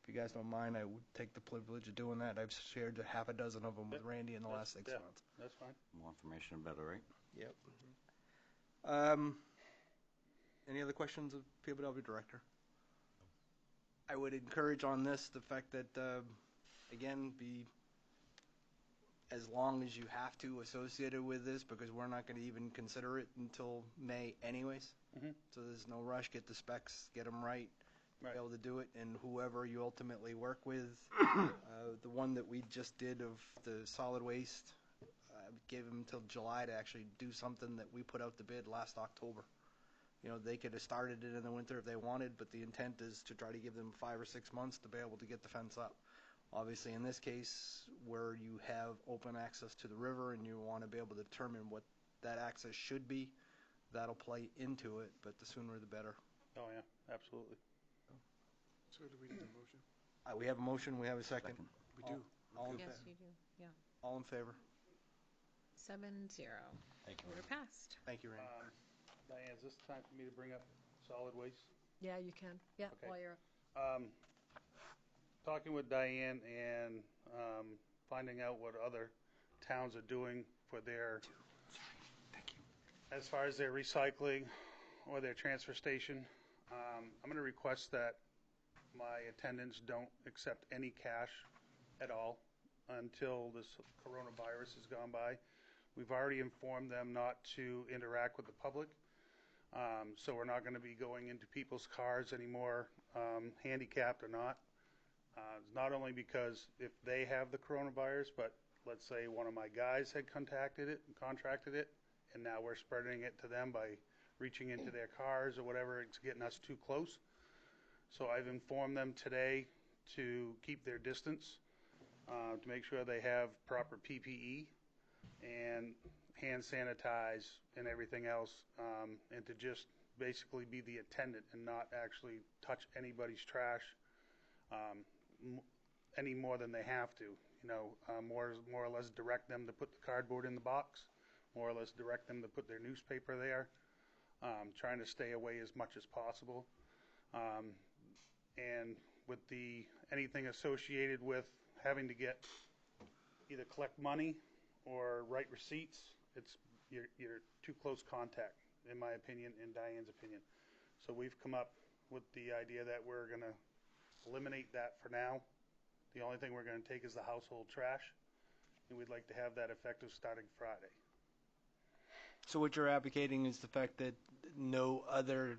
if you guys don't mind, I would take the privilege of doing that. I've shared a half a dozen of them with Yep. Randy in the last 6 months. That's fine. More information, better, right? Yep. Any other questions of PW Director? I would encourage on this the fact that, again, be as long as you have to associated with this, because we're not going to even consider it until May anyways. Mhm. So there's no rush. Get the specs, get them right, Right. be able to do it, and whoever you ultimately work with. The one that we just did of the solid waste, gave them until July to actually do something that we put out the bid last October. You know, they could have started it in the winter if they wanted, but the intent is to try to give them 5 or 6 months to be able to get the fence up. Obviously, in this case, where you have open access to the river and you want to be able to determine what that access should be, that'll play into it, but the sooner the better. Oh, yeah, absolutely. So do we need a motion? We have a motion, we have a second. We do. All in Yes, fa- you do, yeah. all in favor? 7-0. Thank you. Order passed. Thank you, Randy. Diane, is this time for me to bring up solid waste? Yeah, you can. Yeah, Okay. while you're, Talking with Diane and finding out what other towns are doing for their, as far as their recycling or their transfer station, I'm going to request that my attendants don't accept any cash at all until this coronavirus has gone by. We've already informed them not to interact with the public. So we're not going to be going into people's cars anymore, handicapped or not. Not only because if they have the coronavirus, but let's say one of my guys had contracted it, and now we're spreading it to them by reaching into their cars or whatever. It's getting us too close. So I've informed them today to keep their distance, to make sure they have proper PPE and hand sanitize and everything else, and to just basically be the attendant and not actually touch anybody's trash any more than they have to. You know, more or less direct them to put the cardboard in the box, more or less direct them to put their newspaper there, trying to stay away as much as possible. And with anything associated with having to either collect money or write receipts, you're too close contact, in my opinion, in Diane's opinion. So we've come up with the idea that we're going to eliminate that for now. The only thing we're going to take is the household trash, and we'd like to have that effective starting Friday. So what you're advocating is the fact that no other,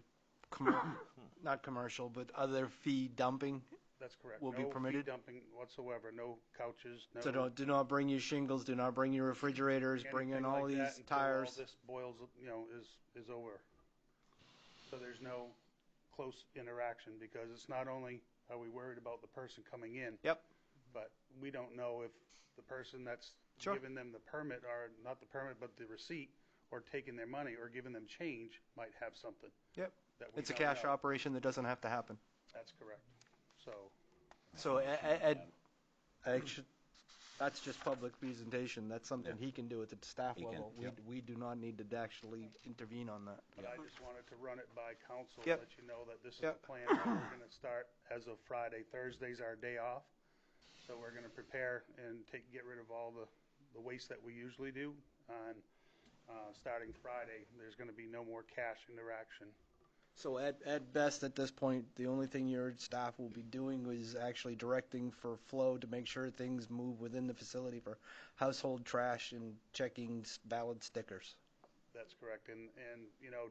not commercial, but other fee dumping. That's correct. Will be permitted? No feed dumping whatsoever. No couches. No. So do not bring your shingles, do not bring your refrigerators, bring in anything all like that these until tires. all this boils, is over. So there's no close interaction, because it's not only are we worried about the person coming in. Yep. But we don't know if the person that's Sure. giving them the permit, or not the permit, but the receipt, or taking their money, or giving them change, might have something. Yep. That we It's a don't cash know. operation that doesn't have to happen. That's correct. So actually, that's just public presentation. That's something he can do at the staff He can, level. yep. We do not need to actually intervene on that. But I just wanted to run it by council, Yep. let you know that this is Yep. the plan that we're going to start as of Friday. Thursday's our day off. So we're going to prepare and get rid of all the waste that we usually do. And starting Friday, there's going to be no more cash interaction. So at best, at this point, the only thing your staff will be doing is actually directing for flow to make sure things move within the facility for household trash and checking valid stickers. That's correct, and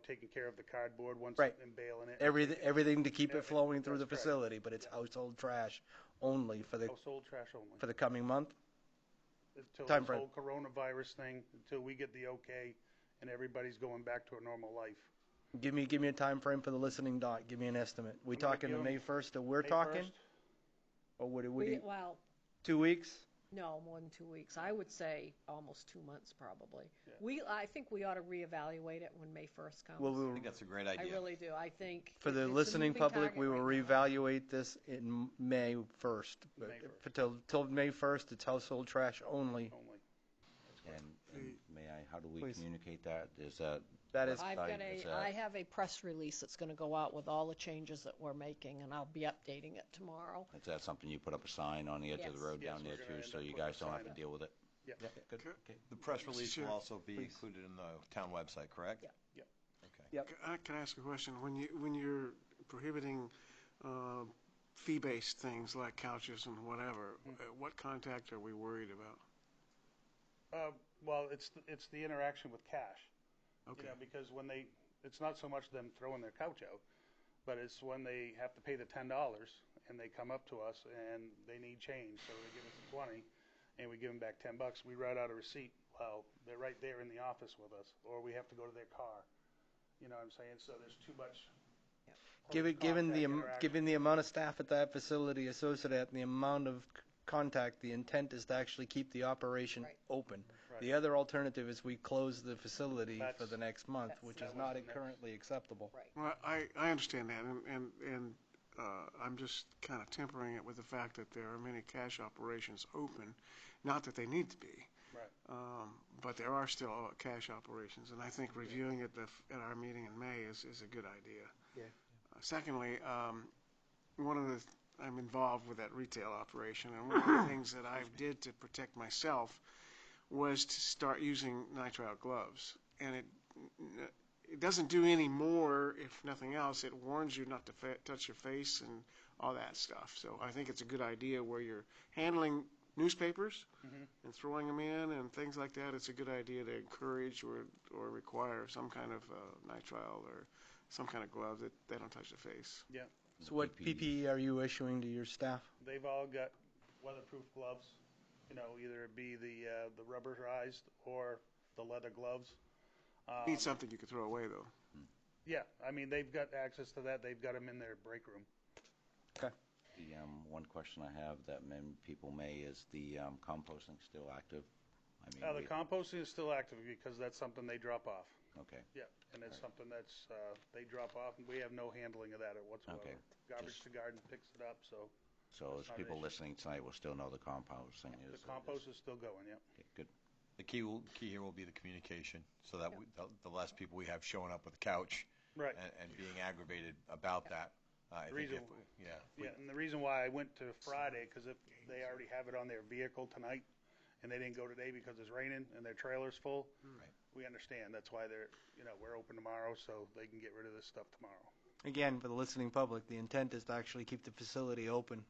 taking care of the cardboard once Right. and baling it. Everything to keep it flowing through the That's correct. facility, but it's household trash only for Household trash only. the coming month. Until time this frame. whole coronavirus thing, until we get the okay and everybody's going back to a normal life. Give me a time frame for the listening dot. Give me an estimate. We I'm gonna talking give the 'em May 1st that we're May talking, 1st. or would it Well, 2 weeks? no, more than 2 weeks. I would say almost 2 months, probably. Yeah. I think we ought to reevaluate it when May 1st comes. Well, I think that's a great I idea. really do. I think. for the it's a listening moving public, target we will right now. reevaluate this in May 1st. But May 1st. for till May 1st, it's household trash only. Only. And may I, how do we Please. communicate that? Is that? That is I have a press release that's going to go out with all the changes that we're making, and I'll be updating it tomorrow. Is that something you put up a sign on the edge of the Yes. road Yes, down there we're gonna too, end so up you putting a guys don't have sign to up. deal with it? Yeah. Good, Okay. okay. The press release Chair, will also be please. included in the town website, correct? Yeah. Yep. Okay. Can I ask a question? When you're prohibiting fee-based things like couches and whatever, what contact are we worried about? Well, it's the interaction with cash. Okay. Because it's not so much them throwing their couch out, but it's when they have to pay the $10 and they come up to us and they need change, so they give us 20, and we give them back $10. We write out a receipt. Well, they're right there in the office with us, or we have to go to their car. You know what I'm saying? So there's too much. Given the amount of staff at that facility associated and the amount of contact, the intent is to actually keep the operation Right. open. Right. The other alternative is we close the facility for That's- the next month, that's- which that is was not the next- currently acceptable. Right. Well, I understand that, and I'm just kind of tempering it with the fact that there are many cash operations open. Not that they need to be. Right. But there are still cash operations, and I think reviewing it at our meeting in May is a good idea. Yeah. Secondly, I'm involved with that retail operation, and one of the things that I did to protect myself was to start using nitrile gloves. And it doesn't do any more, if nothing else. It warns you not to touch your face and all that stuff. So I think it's a good idea where you're handling newspapers and throwing them in and things like that. It's a good idea to encourage or require some kind of nitrile or some kind of glove that they don't touch the face. Yeah. So what PPE are you issuing to your staff? They've all got weatherproof gloves. Either it be the rubberized or the leather gloves. Need something you could throw away, though. Yeah, I mean, they've got access to that. They've got them in their break room. The one question I have that people may is the composting still active? I mean, The composting is still active because that's something they drop off. okay. Yeah, and it's something that's, they drop off, and we have no handling of that whatsoever. Okay, Garbage just- to garden picks it up, so So That's as not an people issue. listening tonight will still know the composting the is. compost is still going, yeah. Okay, good. The key here will be the communication, so that the less people we have showing up with a couch Right. and being aggravated about that. I think Reason- Yeah, and the reason why I went to Friday, because if they already have it on their vehicle tonight, and they didn't go today because it's raining and their trailer's full, we understand. That's why we're open tomorrow, so they can get rid of this stuff tomorrow. Again, for the listening public, the intent is to actually keep the facility open.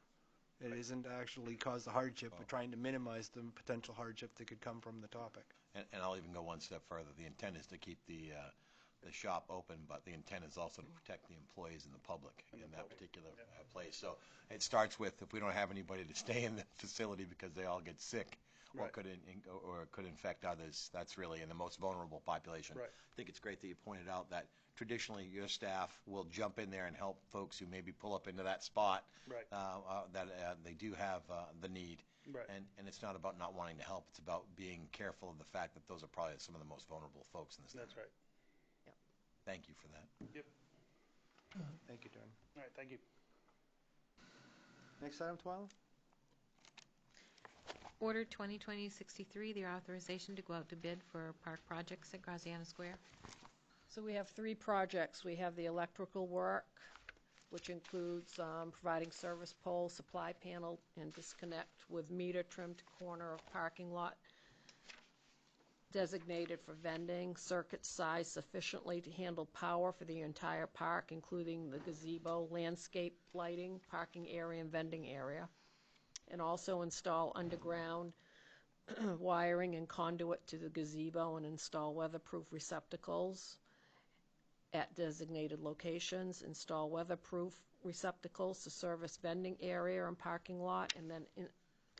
It isn't to actually cause the hardship, but trying to minimize the potential hardship that could come from the topic. And I'll even go one step further. The intent is to keep the shop open, but the intent is also to protect the employees and the public in that particular place. So it starts with, if we don't have anybody to stay in the facility because they all get sick or Right. could infect others, that's really in the most vulnerable population. Right. I think it's great that you pointed out that traditionally your staff will jump in there and help folks who maybe pull up into that spot Right. that they do have the need. Right. And it's not about not wanting to help. It's about being careful of the fact that those are probably some of the most vulnerable folks in this town. That's right. Thank you for that. Yep. Thank you, Darren. All right, thank you. Next item, Twyla? Order 2020-63, the authorization to go out to bid for park projects at Graziano Square. So we have 3 projects. We have the electrical work, which includes providing service pole, supply panel, and disconnect with meter trimmed corner of parking lot. designated for vending, circuit size sufficiently to handle power for the entire park, including the gazebo, landscape lighting, parking area, and vending area. And also install underground wiring and conduit to the gazebo and install weatherproof receptacles at designated locations, install weatherproof receptacles to service vending area and parking lot, and then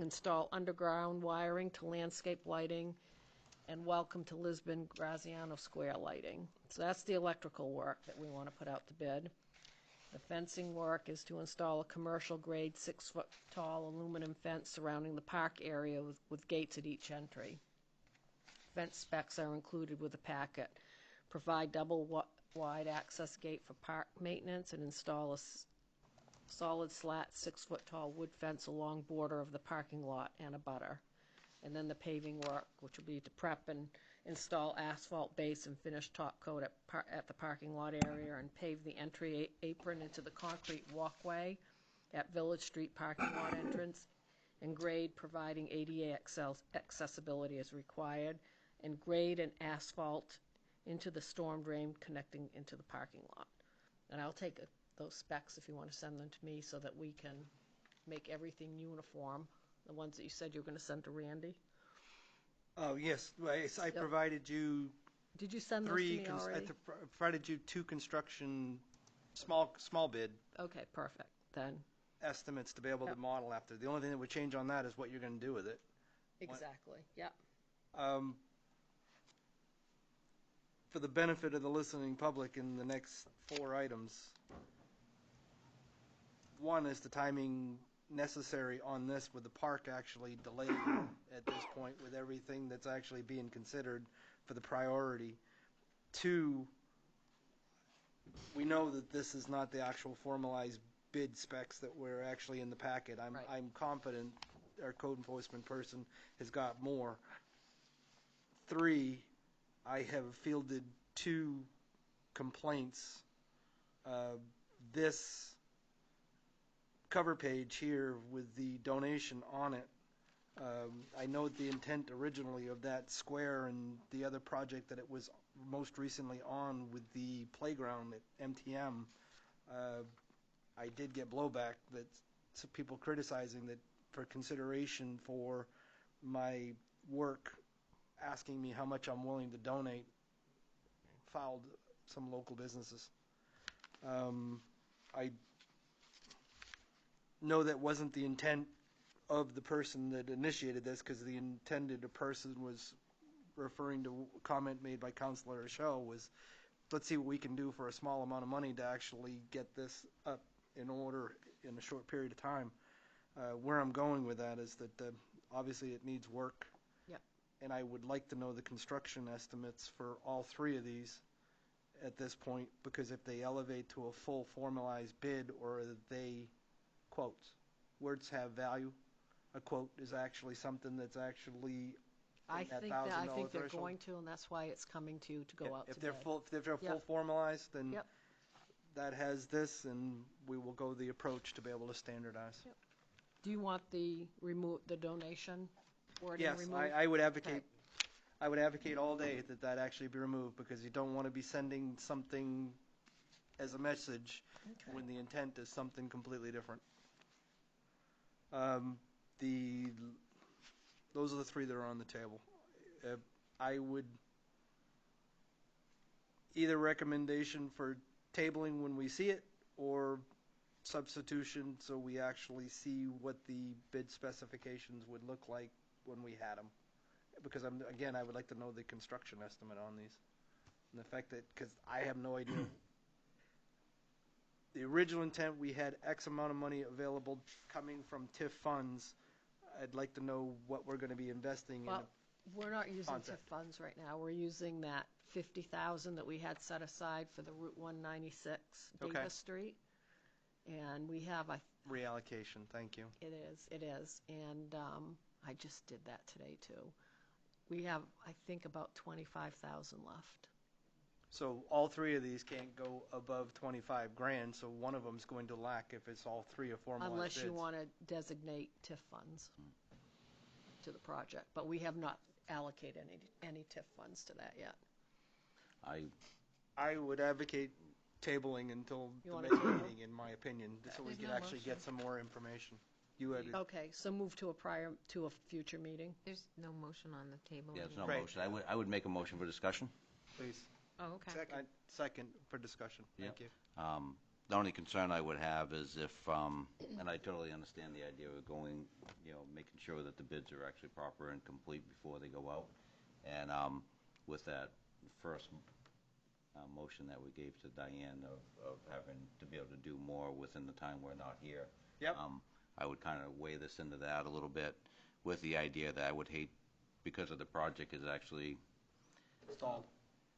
install underground wiring to landscape lighting and welcome to Lisbon Graziano Square lighting. So that's the electrical work that we want to put out to bid. The fencing work is to install a commercial-grade 6-foot-tall aluminum fence surrounding the park area with gates at each entry. Fence specs are included with the packet. Provide double-wide access gate for park maintenance and install a solid slat 6-foot-tall wood fence along border of the parking lot and a butter. And then the paving work, which will be to prep and install asphalt base and finish top coat at the parking lot area and pave the entry apron into the concrete walkway at Village Street parking lot entrance, and grade providing ADA accessibility as required, and grade and asphalt into the storm drain connecting into the parking lot. And I'll take those specs if you want to send them to me so that we can make everything uniform, the ones that you said you were going to send to Randy. Oh, yes, I provided you Did you send those to me already? provided you two construction, small bid Okay, perfect, then. estimates to be able to Yep. model after. The only thing that would change on that is what you're going to do with it. Exactly, yep. For the benefit of the listening public, in the next 4 items, one is the timing necessary on this with the park actually delayed at this point with everything that's actually being considered for the priority. 2, we know that this is not the actual formalized bid specs that were actually in the packet. Right. I'm confident our code enforcement person has got more. 3, I have fielded 2 complaints. This cover page here with the donation on it, I know the intent originally of that square and the other project that it was most recently on with the playground at MTM. I did get blowback that some people criticizing that for consideration for my work, asking me how much I'm willing to donate, fouled some local businesses. I know that wasn't the intent of the person that initiated this, because the intended person was referring to a comment made by Councilor Rochelle was, let's see what we can do for a small amount of money to actually get this up in order in a short period of time. Where I'm going with that is that obviously it needs work. Yep. And I would like to know the construction estimates for all 3 of these at this point, because if they elevate to a full formalized bid, or they quotes. Words have value. A quote is actually something that's actually I that think $1,000 they're threshold. going to, and that's why it's coming to you to go out to If they're bid. full, if they're full Yep. formalized, then Yep. that has this, and we will go the approach to be able to standardize. Yep. Do you want the donation wording Yes, removed? I would advocate. Okay. I would advocate all day that actually be removed, because you don't want to be sending something as a message Okay. when the intent is something completely different. Those are the 3 that are on the table. I would either recommendation for tabling when we see it, or substitution so we actually see what the bid specifications would look like when we had them. Because I would like to know the construction estimate on these, and the fact that, because I have no idea. The original intent, we had X amount of money available coming from TIF funds. I'd like to know what we're going to be investing Well, we're not using TIF Concept. funds right now. We're using that 50,000 that we had set aside for the Route 196 Okay. Davis Street. And we have, in reallocation. Thank you. it is. And I just did that today, too. We have, I think, about 25,000 left. So all 3 of these can't go above 25 grand. So one of them's going to lack if it's all 3 are formalized Unless you bids. want to designate TIF funds to the project. But we have not, allocate any TIF funds to that yet. I would advocate tabling until You the wanna May table? meeting, in my opinion, so we There's can no actually motion. get some more information. You had, Okay, so move to a future meeting. There's no motion on the table. Yeah, there's no Right. motion. I would make a motion for discussion. please, Oh, okay. second for discussion. Thank you. The only concern I would have is if, and I totally understand the idea of going, making sure that the bids are actually proper and complete before they go out. And with that first motion that we gave to Diane of having to be able to do more within the time we're not here. Yep. I would kind of weigh this into that a little bit with the idea that I would hate, because of the project is actually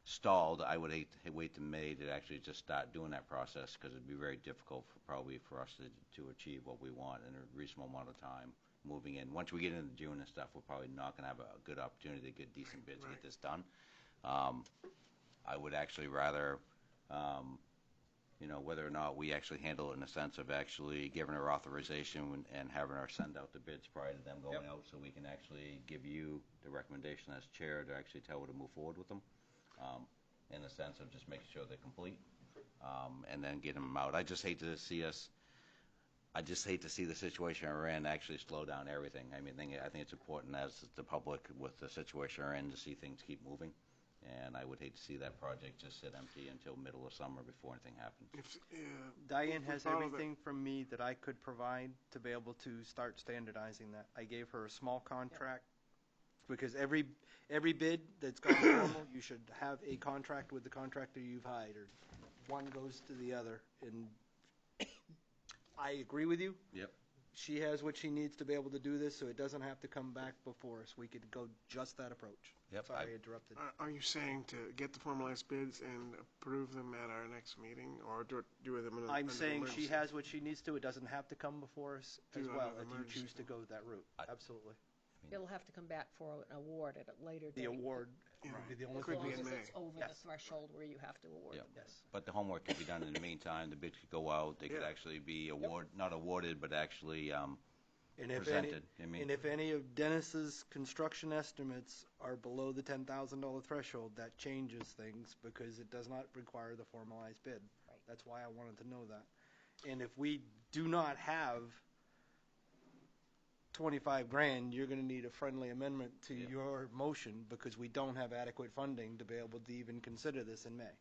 stalled, I would hate to wait to May to actually just start doing that process, because it'd be very difficult probably for us to achieve what we want in a reasonable amount of time moving in. Once we get into June and stuff, we're probably not going to have a good opportunity to get decent bids to get this done. I would actually rather, whether or not we actually handle it in the sense of actually giving her authorization and having her send out the bids prior to them going out, so we can actually give you the recommendation as chair to actually tell her to move forward with them, in the sense of just making sure they're complete, and then get them out. I just hate to see the situation we're in actually slow down everything. I mean, I think it's important as the public with the situation we're in to see things keep moving. And I would hate to see that project just sit empty until middle of summer before anything happens. Diane If we has follow the- everything from me that I could provide to be able to start standardizing that. I gave her a small contract, because every bid that's gone formal, you should have a contract with the contractor you've hired. One goes to the other, and I agree with you. Yep. She has what she needs to be able to do this, so it doesn't have to come back before us. We could go just that approach. Yep, Sorry, I interrupted. Are you saying to get the formalized bids and approve them at our next meeting, or do them in I'm under saying she emergency? has what she needs to. It doesn't have to come before us as Do well under if you emergency. choose to go that route. Absolutely. It'll have to come back for an award at a later date. The award Yeah. would be the only As Could thing. long be as in May. it's over the Yes. threshold where you have to award Yep. them. Yes. But the homework could be done in the meantime. The bids could go out. They could Yeah. actually be not awarded, but actually And if presented. and if any of Dennis's construction estimates are below the $10,000 threshold, that changes things, because it does not require the formalized bid. Right. That's why I wanted to know that. And if we do not have 25 grand, you're going to need a friendly amendment to your motion, because we don't have adequate funding to be able to even consider this in May.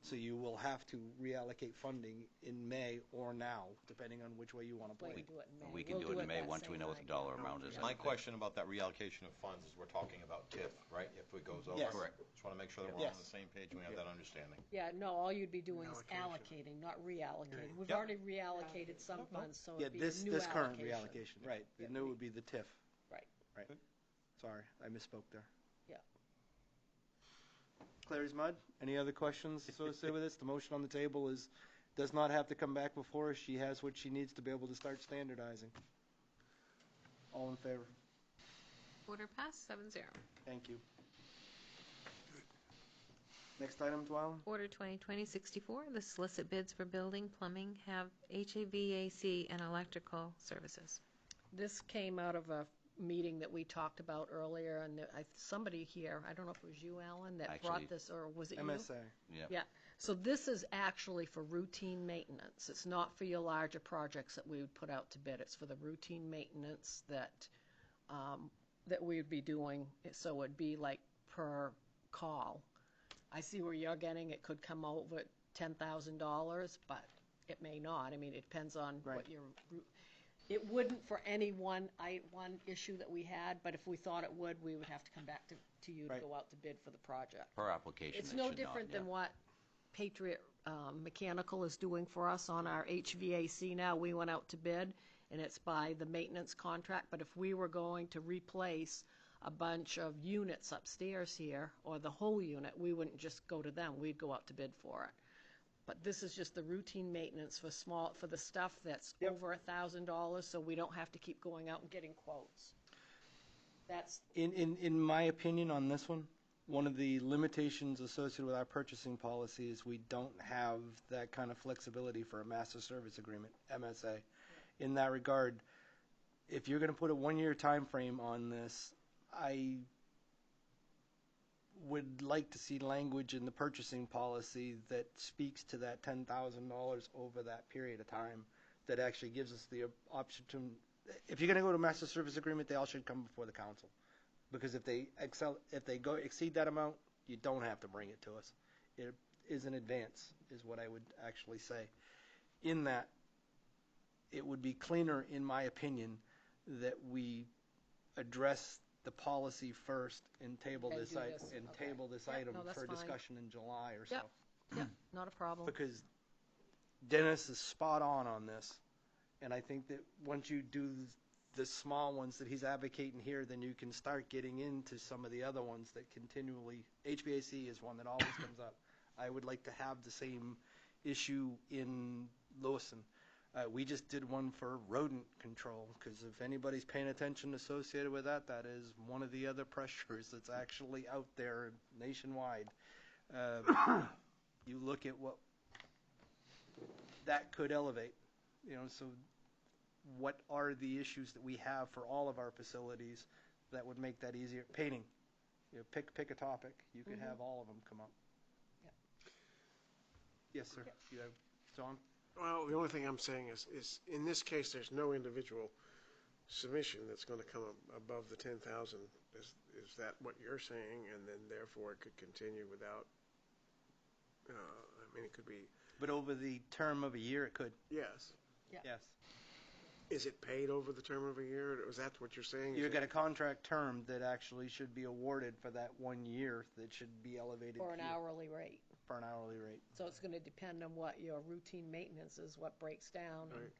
So you will have to reallocate funding in May or now, depending on which way you want to play We it. can do it in May. we can We'll do it in May that once we same know what the night. dollar amount is. My question about that reallocation of funds is we're talking about TIF, right? If it goes over. Yes. Correct. Just want to make sure that we're on Yes. the same page and we have that understanding. Yeah, no, all you'd be doing is Reallocation. allocating, not reallocating. We've Yep. already reallocated some funds, so Yeah, it'd be a new this current allocation. reallocation, right. The Yeah. new would be the TIF. Right. Right. Sorry, I misspoke there. Yeah. Clary's Mud, any other questions associated with this? The motion on the table does not have to come back before us. She has what she needs to be able to start standardizing. All in favor? Order passed, 7-0. Thank you. Next item, Dwellen? Order 2020-64, the solicit bids for building, plumbing, have HVAC, and electrical services. This came out of a meeting that we talked about earlier, and somebody here, I don't know if it was you, Alan, that Actually, brought this, or was it you? MSA. Yep. Yeah, so this is actually for routine maintenance. It's not for your larger projects that we would put out to bid. It's for the routine maintenance that we would be doing, so it'd be like per call. I see where you're getting, it could come over at $10,000, but it may not. I mean, it depends on Right. what your, it wouldn't for any one issue that we had, but if we thought it would, we would have to come back to you to Right. go out to bid for the project. Per application. It's it no should not, different than yeah. what Patriot Mechanical is doing for us on our HVAC now. We went out to bid, and it's by the maintenance contract, but if we were going to replace a bunch of units upstairs here, or the whole unit, we wouldn't just go to them, we'd go out to bid for it. But this is just the routine maintenance for the stuff that's Yep. over $1,000, so we don't have to keep going out and getting quotes. That's, In my opinion on this one of the limitations associated with our purchasing policy is we don't have that kind of flexibility for a master service agreement, MSA. In that regard, if you're going to put a 1-year time frame on this, I would like to see language in the purchasing policy that speaks to that $10,000 over that period of time, that actually gives us the option to, if you're going to go to master service agreement, they all should come before the council. Because if they exceed that amount, you don't have to bring it to us. It is an advance, is what I would actually say. In that, it would be cleaner, in my opinion, that we address the policy first and table And this do item, this, and okay. table this Yep, item no, that's for fine. discussion in July or so. Yep. Yep, not a problem. Because Dennis is spot on this. And I think that once you do the small ones that he's advocating here, then you can start getting into some of the other ones that continually, HVAC is one that always comes up. I would like to have the same issue in Lewiston. We just did one for rodent control, because if anybody's paying attention associated with that, that is one of the other pressures that's actually out there nationwide. You look at what that could elevate, so what are the issues that we have for all of our facilities that would make that easier? Painting. Pick a topic. You could have all of them come up. Yep. Yes, sir. You have, John? Well, the only thing I'm saying is in this case, there's no individual submission that's going to come above the 10,000. Is that what you're saying? And then therefore it could continue without, it could be. But over the term of a year, it could. Yes. Yeah. Yes. Is it paid over the term of a year? Is that what you're saying? You've got a contract term that actually should be awarded for that 1 year that should be elevated. For an here. hourly rate. For an hourly rate. So it's going to depend on what your routine maintenance is, what breaks down. Right.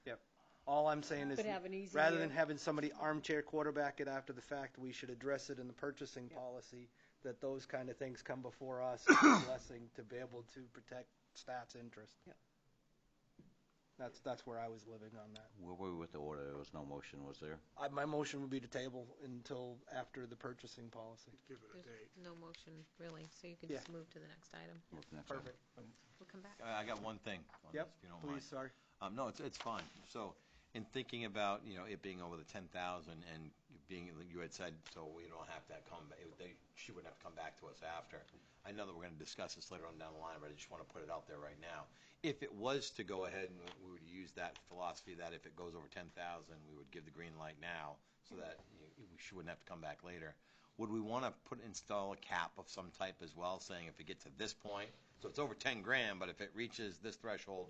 Yep. All I'm saying is, Could have an easy rather year. than having somebody armchair quarterback it after the fact, we should address it in the purchasing policy, that those kind of things come before us, as a blessing to be able to protect staff's interest. Yep. That's where I was living on that. Where were we with the order? There was no motion, was there? My motion would be to table until after the purchasing policy. Give it a date. No motion, really, so you can Yeah. just move to the next item. Move to the next one. Perfect. We'll come back. I got one thing on Yep, this, if you don't mind. please, sorry. No, it's fine. So, in thinking about, it being over the 10,000 and being, you had said, so we don't have to come, she wouldn't have to come back to us after. I know that we're going to discuss this later on down the line, but I just want to put it out there right now. If it was to go ahead and we would use that philosophy that if it goes over 10,000, we would give the green light now so that she wouldn't have to come back later. Would we want to install a cap of some type as well, saying if it gets to this point, so it's over 10 grand, but if it reaches this threshold,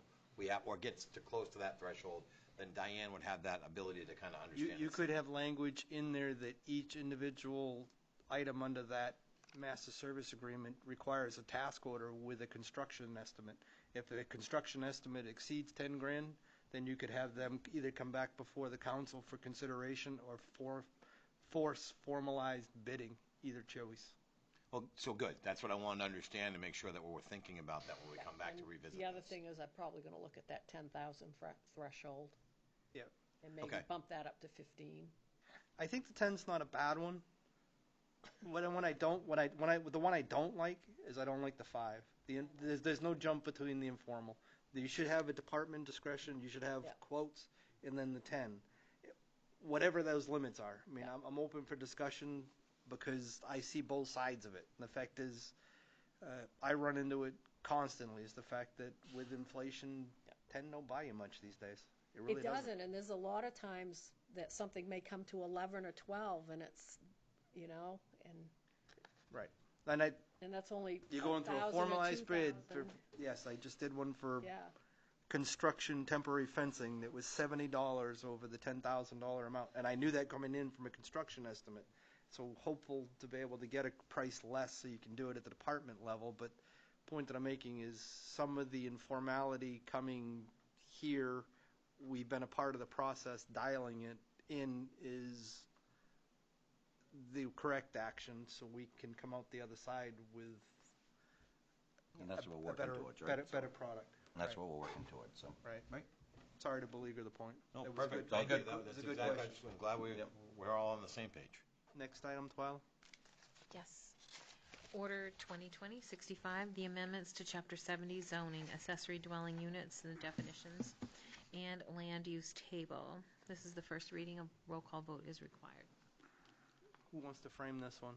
or gets to close to that threshold, then Diane would have that ability to kind of understand. You could have language in there that each individual item under that master service agreement requires a task order with a construction estimate. If the construction estimate exceeds 10 grand, then you could have them either come back before the council for consideration or force formalized bidding, either choice. Well, so good. That's what I wanted to understand and make sure that we're thinking about that when we come back to revisit The other this. thing is I'm probably going to look at that 10,000 threshold. Yep. And maybe Okay. bump that up to 15. I think the 10's not a bad one. The one I don't like is I don't like the 5. There's no jump between the informal. You should have a department discretion. You should have Yeah. quotes, and then the 10. Whatever those limits are. I mean, Yeah. I'm open for discussion because I see both sides of it. And the fact is, I run into it constantly. Is the fact that with inflation, 10 don't buy you much these days. It really It doesn't, and there's a lot of times that something may come to 11 or 12, and it's, and Right. And that's only you're going through a 1,000 or formalized bid. 2,000. Yes, I just did one for Yeah, construction temporary fencing that was $70 over the $10,000 amount, and I knew that coming in from a construction estimate. So hopeful to be able to get a price less so you can do it at the department level. But the point that I'm making is some of the informality coming here, we've been a part of the process dialing it in, is the correct action, so we can come out the other side with And that's what we're a working better, towards, right? better product. That's Right. what we're working towards, so. Right. Right. Sorry to beleaguer the point. No, It was perfect. good. Thank Good- you. it was That's a good exactly, question. I'm glad we're all on the same page. Next item, Twyla. Yes. Order 2020-65, the amendments to Chapter 70 zoning, accessory dwelling units, and the definitions, and land use table. This is the first reading. A roll call vote is required. Who wants to frame this one?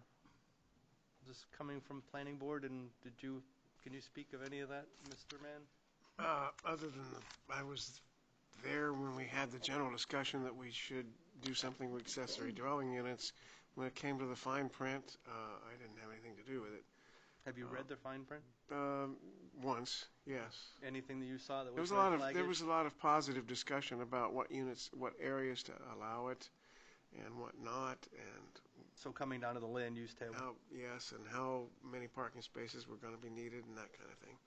Is this coming from planning board, and can you speak of any of that, Mr. Mann? Other than I was there when we had the general discussion that we should do something with accessory dwelling units. When it came to the fine print, I didn't have anything to do with it. Have you read the fine print? Once, yes. Anything that you saw that There was was a lot red of flag-ish? positive discussion about what units, what areas to allow it, and what not, and So coming down to the land use table. how, yes, and how many parking spaces were going to be needed and that kind of thing.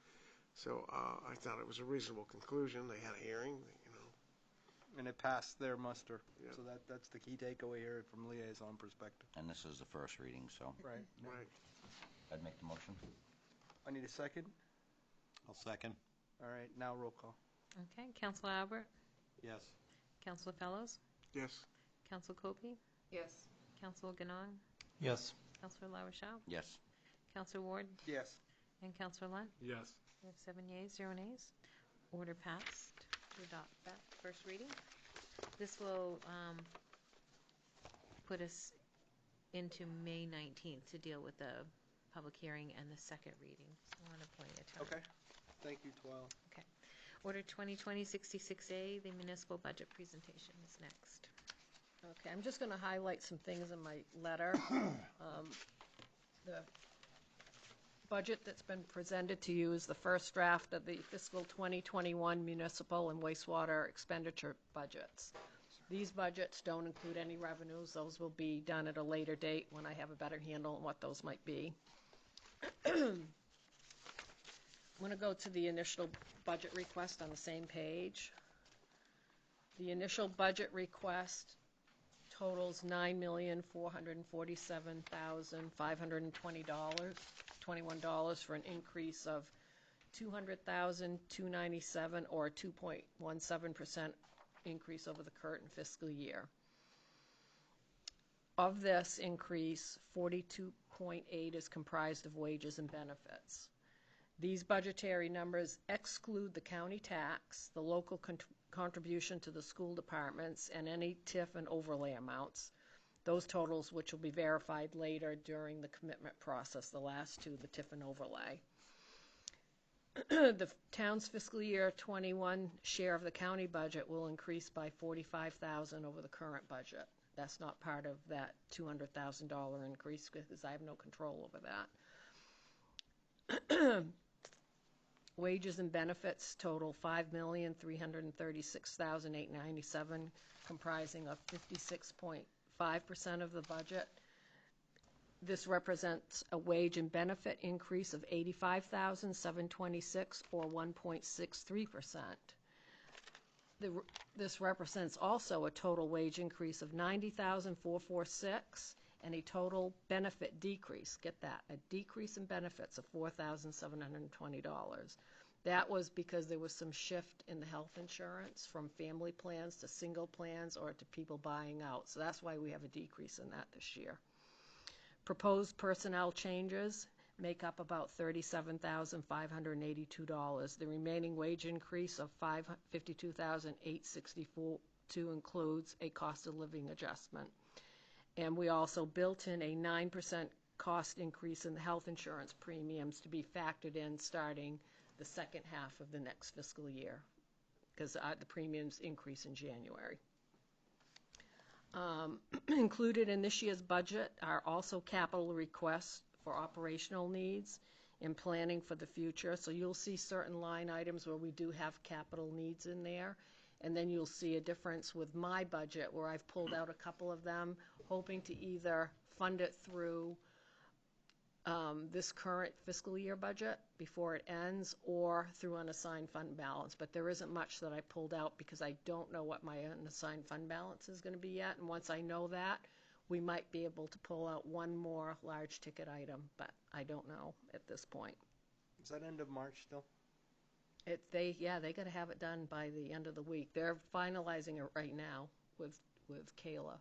So I thought it was a reasonable conclusion. They had a hearing, you know. And it passed their muster. Yeah. So that's the key takeaway here from liaison perspective. And this is the first reading, so Right. Right. I'd make the motion. I need a second. I'll second. All right, now roll call. Okay, Counselor Albert, Yes. Counselor Fellows, Yes. Counselor Copey, Yes. Counselor Ganong, Yes. Counselor LaRochelle, Yes. Counselor Ward, Yes. and Counselor Lunt. Yes. We have 7 yeas, 0 nays. Order passed to adopt that first reading. This will put us into May 19th to deal with the public hearing and the second reading. So I want to point a time. Okay. Thank you, Twile. Okay. Order 2020-66A, the municipal budget presentation is next. Okay, I'm just going to highlight some things in my letter. The budget that's been presented to you is the first draft of the fiscal 2021 municipal and wastewater expenditure budgets. These budgets don't include any revenues. Those will be done at a later date when I have a better handle on what those might be. I'm going to go to the initial budget request on the same page. The initial budget request totals $9,447,521 for an increase of $200,297 or a 2.17% increase over the current fiscal year. Of this increase, 42.8 is comprised of wages and benefits. These budgetary numbers exclude the county tax, the local contribution to the school departments, and any TIF and overlay amounts. Those totals which will be verified later during the commitment process, the last two, the TIF and overlay. The town's fiscal year 21 share of the county budget will increase by $45,000 over the current budget. That's not part of that $200,000 increase because I have no control over that. Wages and benefits total $5,336,897, comprising of 56.5% of the budget. This represents a wage and benefit increase of $85,726 or 1.63%. This represents also a total wage increase of $90,446 and a total benefit decrease, get that, a decrease in benefits of $4,720. That was because there was some shift in the health insurance from family plans to single plans or to people buying out. So that's why we have a decrease in that this year. Proposed personnel changes make up about $37,582. The remaining wage increase of $52,864 includes a cost of living adjustment. And we also built in a 9% cost increase in the health insurance premiums to be factored in starting the second half of the next fiscal year, because the premiums increase in January. Included in this year's budget are also capital requests for operational needs and planning for the future. So you'll see certain line items where we do have capital needs in there. And then you'll see a difference with my budget where I've pulled out a couple of them, hoping to either fund it through this current fiscal year budget before it ends or through unassigned fund balance. But there isn't much that I pulled out because I don't know what my unassigned fund balance is going to be yet. And once I know that, we might be able to pull out one more large ticket item, but I don't know at this point. Is that end of March still? They got to have it done by the end of the week. They're finalizing it right now with Kayla.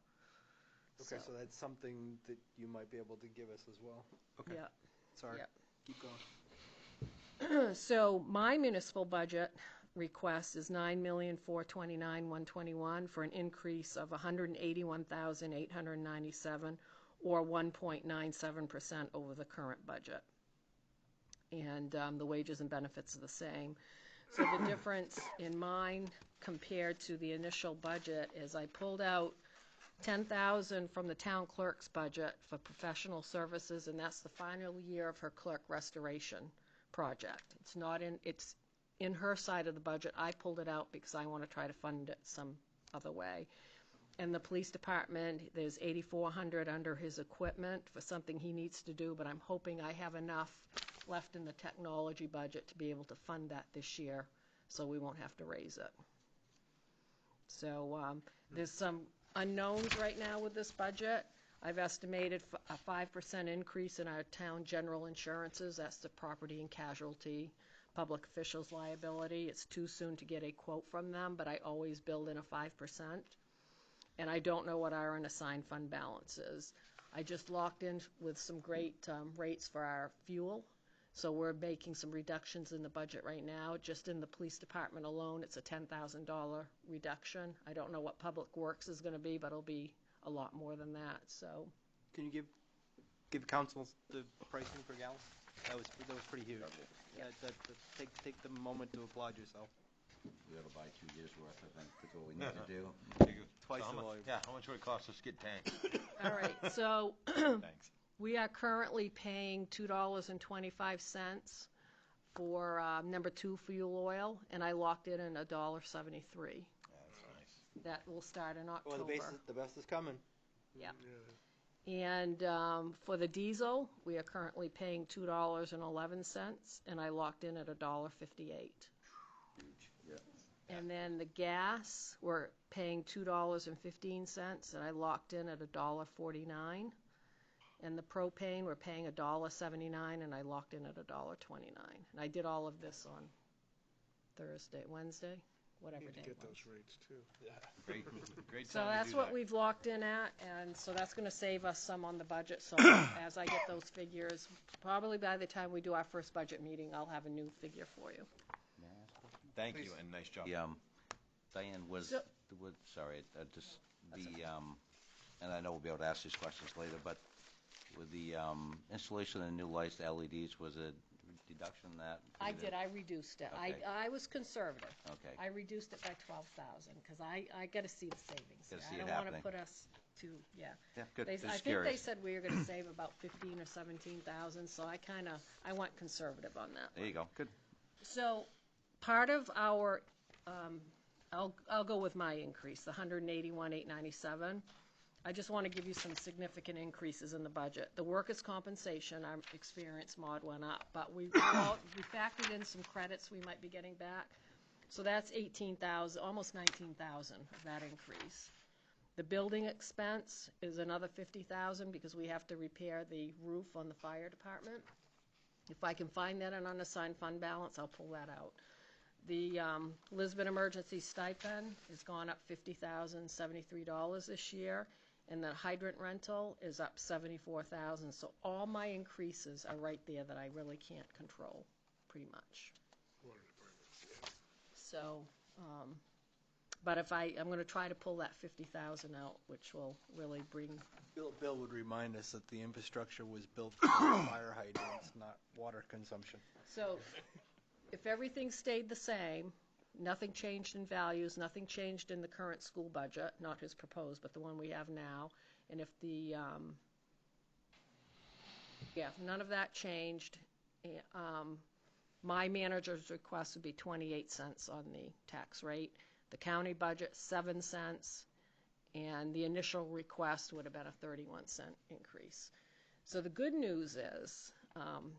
Okay, so that's something that you might be able to give us as well. Okay. Yeah. Sorry. Yep. Keep going. So my municipal budget request is $9,429,121 for an increase of $181,897 or 1.97% over the current budget. And the wages and benefits are the same. So the difference in mine compared to the initial budget is I pulled out $10,000 from the town clerk's budget for professional services, and that's the final year of her clerk restoration project. It's in her side of the budget. I pulled it out because I want to try to fund it some other way. And the police department, there's $8,400 under his equipment for something he needs to do, but I'm hoping I have enough left in the technology budget to be able to fund that this year, so we won't have to raise it. So there's some unknowns right now with this budget. I've estimated a 5% increase in our town general insurances. That's the property and casualty, public officials liability. It's too soon to get a quote from them, but I always build in a 5%. And I don't know what our unassigned fund balance is. I just locked in with some great rates for our fuel. So we're making some reductions in the budget right now. Just in the police department alone, it's a $10,000 reduction. I don't know what Public Works is going to be, but it'll be a lot more than that. So, Can you give council the pricing per gallon? That was pretty huge. Take the moment to applaud yourself. We ought to buy 2 years' worth, I think, is what we need to do. Twice So the volume. Yeah, how much would it cost us to get tanks? all right. So Thanks. we are currently paying $2.25 for number 2 fuel oil, and I locked it in $1.73. That's nice. That will start in October. Well, the best is coming. Yeah. And for the diesel, we are currently paying $2.11, and I locked in at $1.58. And then the gas, we're paying $2.15, and I locked in at $1.49. And the propane, we're paying $1.79, and I locked in at $1.29. And I did all of this on Wednesday, whatever Need to day get it was. those rates too. Great, great So time to that's do what that. we've locked in at, and so that's gonna save us some on the budget. So as I get those figures, probably by the time we do our first budget meeting, I'll have a new figure for you. Thank you, and nice job. Diane, So- sorry, and I know we'll be able to ask these questions later, but with the installation of the new lights, the LEDs, was it deduction that? I did, I reduced it. Okay. I was conservative. Okay. I reduced it by 12,000, because I gotta see the savings Gotta here. see it I don't wanna happening. put us to, yeah. Yeah, good. I Just think they curious. said we were gonna save about 15 or 17,000, so I went conservative on that. There you go. Good. So, part of our, I'll go with my increase, the 181,897. I just want to give you some significant increases in the budget. The workers' compensation, our experience mod went up, but we factored in some credits we might be getting back. So that's 18,000, almost 19,000 of that increase. The building expense is another 50,000 because we have to repair the roof on the fire department. If I can find that in unassigned fund balance, I'll pull that out. The Lisbon emergency stipend has gone up $50,073 this year, and the hydrant rental is up $74,000. So all my increases are right there that I really can't control, pretty much. So, but if I'm going to try to pull that 50,000 out, which will really bring. Bill would remind us that the infrastructure was built for fire hydrants, not water consumption. So, if everything stayed the same, nothing changed in values, nothing changed in the current school budget, not his proposed, but the one we have now, and if the, none of that changed, my manager's request would be 28 cents on the tax rate, the county budget 7 cents, and the initial request would have been a 31-cent increase. So the good news is,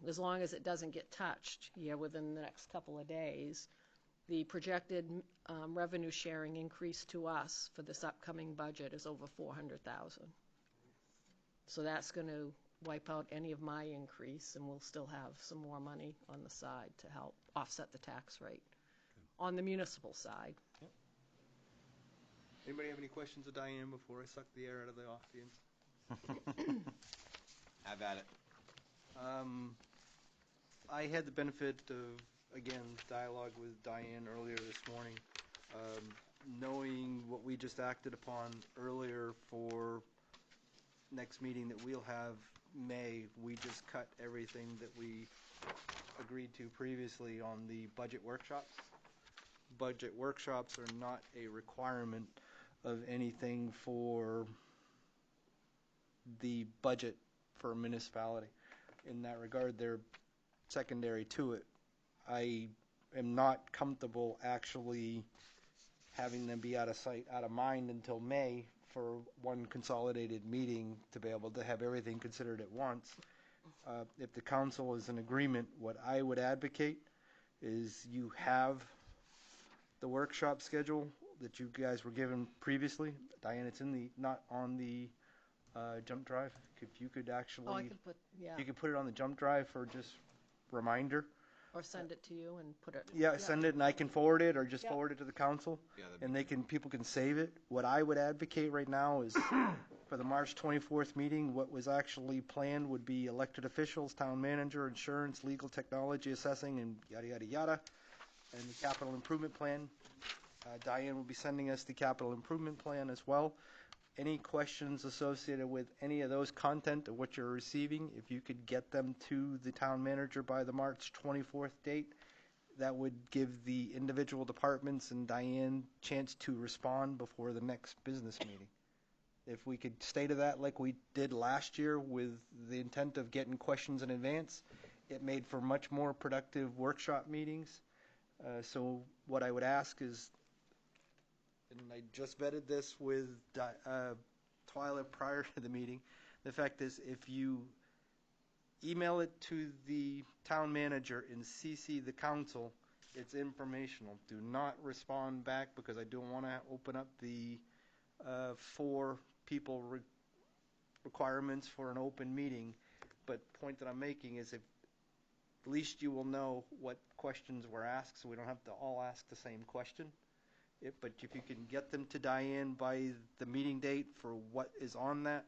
as long as it doesn't get touched within the next couple of days, the projected revenue sharing increase to us for this upcoming budget is over 400,000. So that's going to wipe out any of my increase, and we'll still have some more money on the side to help offset the tax rate on the municipal side. Anybody have any questions of Diane before I suck the air out of the audience? Have at it. I had the benefit of, again, dialogue with Diane earlier this morning, knowing what we just acted upon earlier for next meeting that we'll have, May, we just cut everything that we agreed to previously on the budget workshops. Budget workshops are not a requirement of anything for the budget for a municipality. In that regard, they're secondary to it. I am not comfortable actually having them be out of sight, out of mind until May for one consolidated meeting to be able to have everything considered at once. If the council is in agreement, what I would advocate is you have the workshop schedule that you guys were given previously. Diane, it's in the, not on the jump drive. If you could actually, Oh, I could put, yeah, you could put it on the jump drive for just reminder. or send it to you and put it. Yeah, send it and I can forward it, or just Yep. forward it to the council, Yeah, that'd be and they can, people can save it. What I would advocate right now is for the March 24th meeting, what was actually planned would be elected officials, town manager, insurance, legal, technology, assessing, and yada, yada, yada, and the capital improvement plan. Diane will be sending us the capital improvement plan as well. Any questions associated with any of those content of what you're receiving, if you could get them to the town manager by the March 24th date, that would give the individual departments and Diane chance to respond before the next business meeting. If we could stay to that like we did last year with the intent of getting questions in advance, it made for much more productive workshop meetings. So what I would ask is, and I just vetted this with Twyla prior to the meeting, the fact is if you email it to the town manager and CC the council, it's informational. Do not respond back, because I don't want to open up the 4 people requirements for an open meeting. But the point that I'm making is, if at least you will know what questions were asked, so we don't have to all ask the same question. But if you can get them to Diane by the meeting date for what is on that,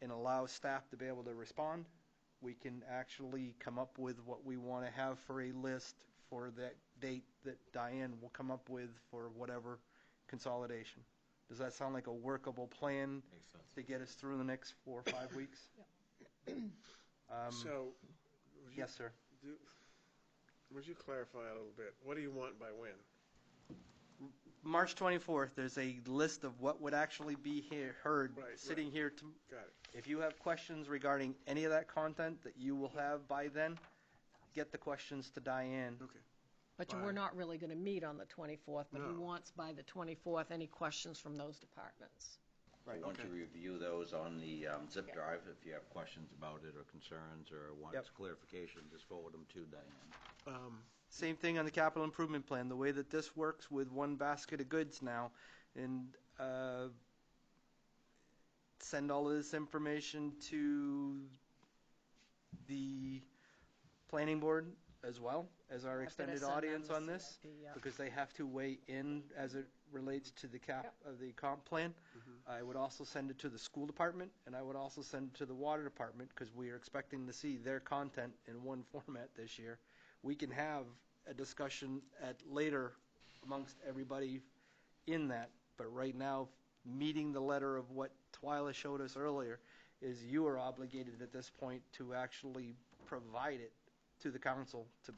and allow staff to be able to respond, we can actually come up with what we want to have for a list for that date that Diane will come up with for whatever consolidation. Does that sound like a workable plan Makes sense. to get us through the next 4 or 5 weeks? So, Yes, sir. would you clarify a little bit? What do you want by when? March 24th, there's a list of what would actually be heard, Right, sitting right. here. Got it. If you have questions regarding any of that content that you will have by then, get the questions to Diane. Okay. But Fine. we're not really going to meet on the 24th, but he No. wants by the 24th any questions from those departments. Right. Once you Okay. review those on the zip drive, if you have questions about it or concerns or want Yep. clarification, just forward them to Diane. Same thing on the capital improvement plan. The way that this works with one basket of goods now, and send all of this information to the planning board as well as our I've gotta extended send them audience the on this, CIP, yeah. because they have to weigh in as it relates to the the comp plan. I would also send it to the school department, and I would also send it to the water department, because we are expecting to see their content in one format this year. We can have a discussion at later amongst everybody in that, but right now, meeting the letter of what Twyla showed us earlier, is you are obligated at this point to actually provide it to the council to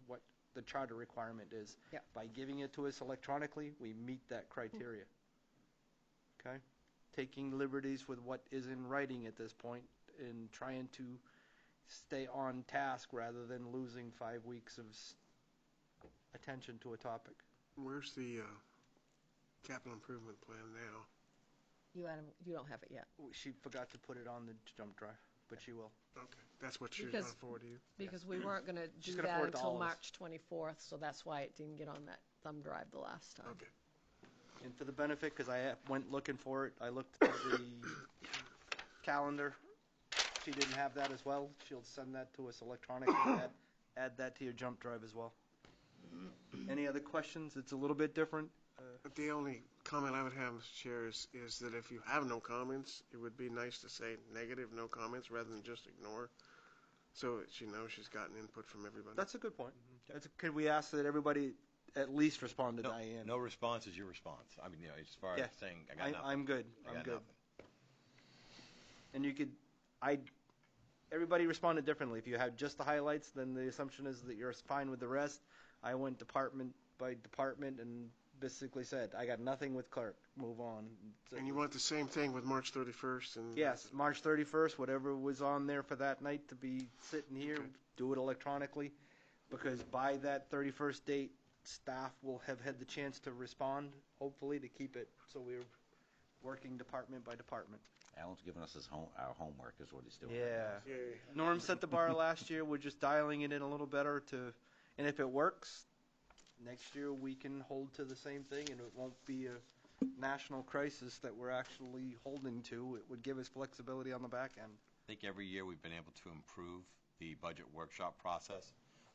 what the charter requirement is. Yep. By giving it to us electronically, we meet that criteria. Okay? Taking liberties with what is in writing at this point and trying to stay on task rather than losing 5 weeks of attention to a topic. Where's the capital improvement plan now? You don't have it yet, She forgot to put it on the jump drive, but she will. Okay, that's what she was going to Because- forward to you? because we weren't going to She's do gonna that forward it to until all of us. March 24th, so that's why it didn't get on that thumb drive the last time. Okay. And for the benefit, because I went looking for it, I looked at the calendar. She didn't have that as well. She'll send that to us electronically. Add that to your jump drive as well. Any other questions? It's a little bit different. But the only comment I would have, Mr. Chair, is that if you have no comments, it would be nice to say negative, no comments, rather than just ignore, so that she knows she's gotten input from everybody. That's a good point. Could we ask that everybody at least respond to No, Diane? no response is your response. I mean, as far Yeah. as saying, I got nothing. I'm good. I I'm got good. nothing. And you could, everybody responded differently. If you had just the highlights, then the assumption is that you're fine with the rest. I went department by department and basically said, I got nothing with clerk, move on. And you want the same thing with March 31st? And Yes, March 31st, whatever was on there for that night to be sitting here, Okay. do it electronically, because by that 31st date, staff will have had the chance to respond, hopefully, to keep it so we're working department by department. Alan's giving us our homework is what he's doing. Yeah. Yay. Norm set the bar last year. We're just dialing it in a little better and if it works, next year we can hold to the same thing, and it won't be a national crisis that we're actually holding to. It would give us flexibility on the back end. I think every year we've been able to improve the budget workshop process,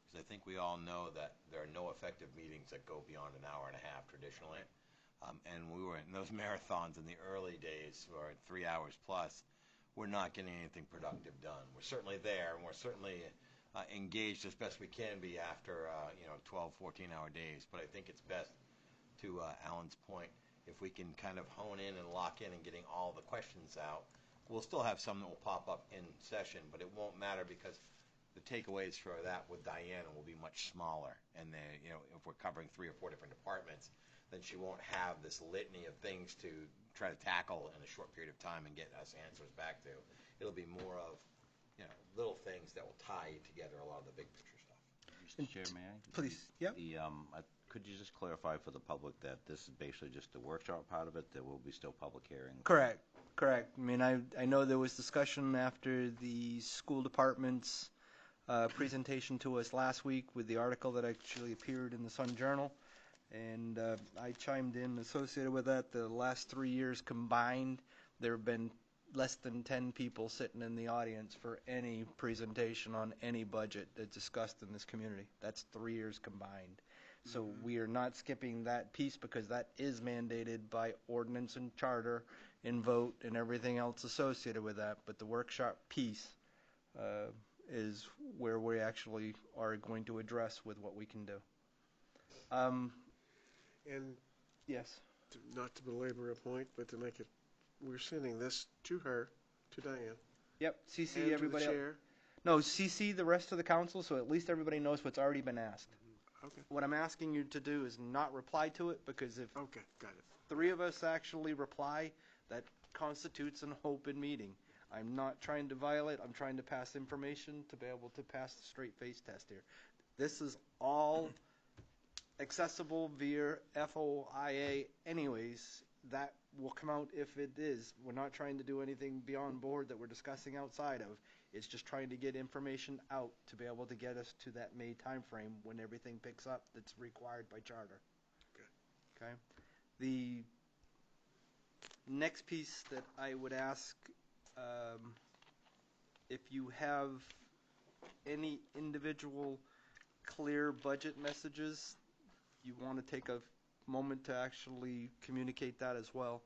because I think we all know that there are no effective meetings that go beyond an hour and a half traditionally. And we were in those marathons in the early days, or 3 hours plus, we're not getting anything productive done. We're certainly there, and we're certainly engaged as best we can be after 12, 14-hour days. But I think it's best, to Alan's point, if we can kind of hone in and lock in and getting all the questions out. We'll still have some that will pop up in session, but it won't matter because the takeaways for that with Diana will be much smaller. And if we're covering 3 or 4 different departments, then she won't have this litany of things to try to tackle in a short period of time and get us answers back to. It'll be more of little things that will tie together a lot of the big picture stuff. Mr. Chair, may I? Please, yep. Could you just clarify for the public that this is basically just the workshop part of it? There will be still public hearings? Correct. I mean, I know there was discussion after the school department's presentation to us last week with the article that actually appeared in the Sun Journal, and I chimed in associated with that. The last 3 years combined, there have been less than 10 people sitting in the audience for any presentation on any budget that's discussed in this community. That's 3 years combined. So we are not skipping that piece because that is mandated by ordinance and charter and vote and everything else associated with that. But the workshop piece is where we actually are going to address with what we can do. And Yes. not to belabor a point, but to make it, we're sending this to her, to Diane, Yep. and CC to the everybody else. chair. No, CC the rest of the council so at least everybody knows what's already been asked. Okay. What I'm asking you to do is not reply to it, because if Okay, got it. 3 of us actually reply, that constitutes an open meeting. I'm not trying to violate. I'm trying to pass information to be able to pass the straight face test here. This is all accessible via FOIA anyways. That will come out if it is. We're not trying to do anything beyond board that we're discussing outside of. It's just trying to get information out to be able to get us to that May timeframe when everything picks up that's required by charter. Okay. The next piece that I would ask, if you have any individual clear budget messages, you want to take a moment to actually communicate that as well.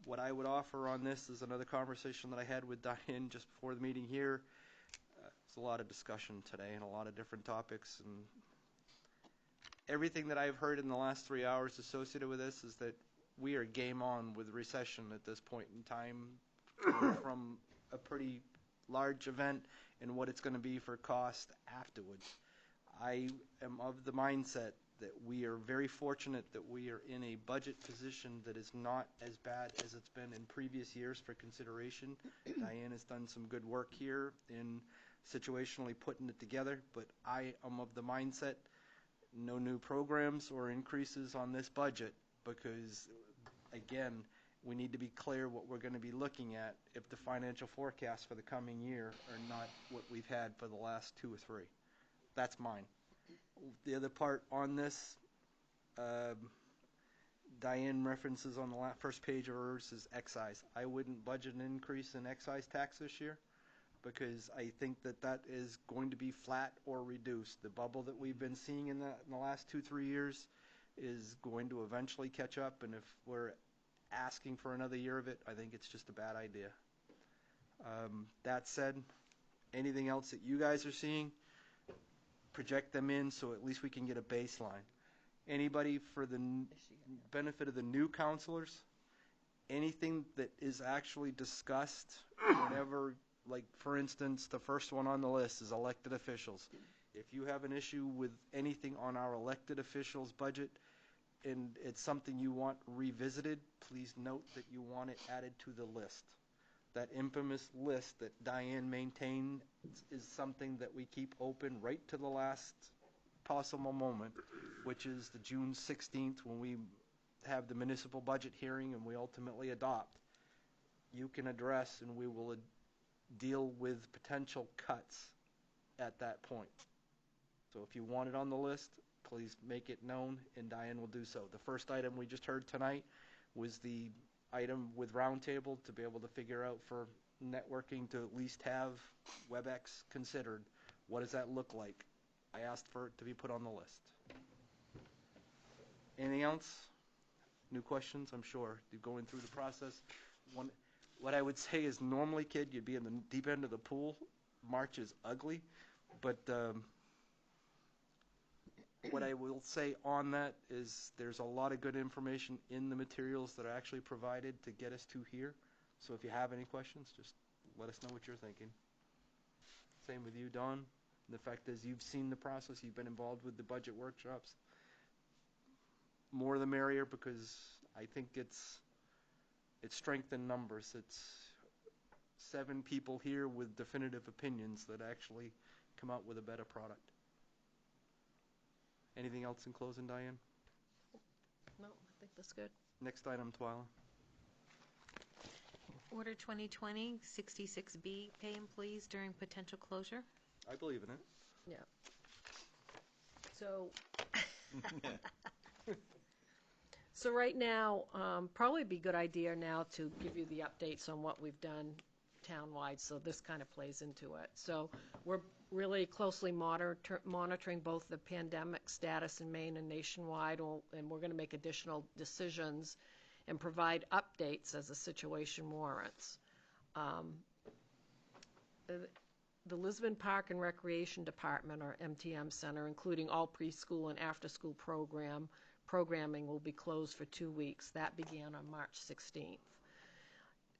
What I would offer on this is another conversation that I had with Diane just before the meeting here. There's a lot of discussion today and a lot of different topics, and everything that I've heard in the last 3 hours associated with this is that we are game on with recession at this point in time, from a pretty large event and what it's going to be for cost afterwards. I am of the mindset that we are very fortunate that we are in a budget position that is not as bad as it's been in previous years for consideration. Diane has done some good work here in situationally putting it together, but I am of the mindset no new programs or increases on this budget, because again, we need to be clear what we're going to be looking at if the financial forecasts for the coming year are not what we've had for the last 2 or 3. That's mine. The other part on this, Diane references on the first page of hers is excise. I wouldn't budget an increase in excise tax this year, because I think that that is going to be flat or reduced. The bubble that we've been seeing in the last 2-3 years is going to eventually catch up, and if we're asking for another year of it, I think it's just a bad idea. That said, anything else that you guys are seeing, project them in so at least we can get a baseline. Anybody, for the benefit of the new counselors, anything that is actually discussed whenever, like, for instance, the first one on the list is elected officials. If you have an issue with anything on our elected officials' budget and it's something you want revisited, please note that you want it added to the list. That infamous list that Diane maintained is something that we keep open right to the last possible moment, which is the June 16th when we have the municipal budget hearing and we ultimately adopt. You can address and we will deal with potential cuts at that point. So if you want it on the list, please make it known and Diane will do so. The first item we just heard tonight was the item with Roundtable to be able to figure out for networking to at least have WebEx considered. What does that look like? I asked for it to be put on the list. Anything else? New questions? I'm sure. You're going through the process. What I would say is normally, kid, you'd be in the deep end of the pool. March is ugly, but what I will say on that is there's a lot of good information in the materials that are actually provided to get us to here. So if you have any questions, just let us know what you're thinking. Same with you, Don. The fact is you've seen the process, you've been involved with the budget workshops. More the merrier, because I think it's strength in numbers. It's 7 people here with definitive opinions that actually come out with a better product. Anything else in closing, Diane? No, I think that's good. Next item, Twyla. Order 2020-66B, pay employees during potential closure. I believe in it. Yeah. So, so right now, probably be a good idea now to give you the updates on what we've done townwide, so this kind of plays into it. So we're really closely monitoring both the pandemic status in Maine and nationwide, and we're going to make additional decisions and provide updates as the situation warrants. The Lisbon Park and Recreation Department, or MTM Center, including all preschool and after-school programming, will be closed for 2 weeks. That began on March 16th.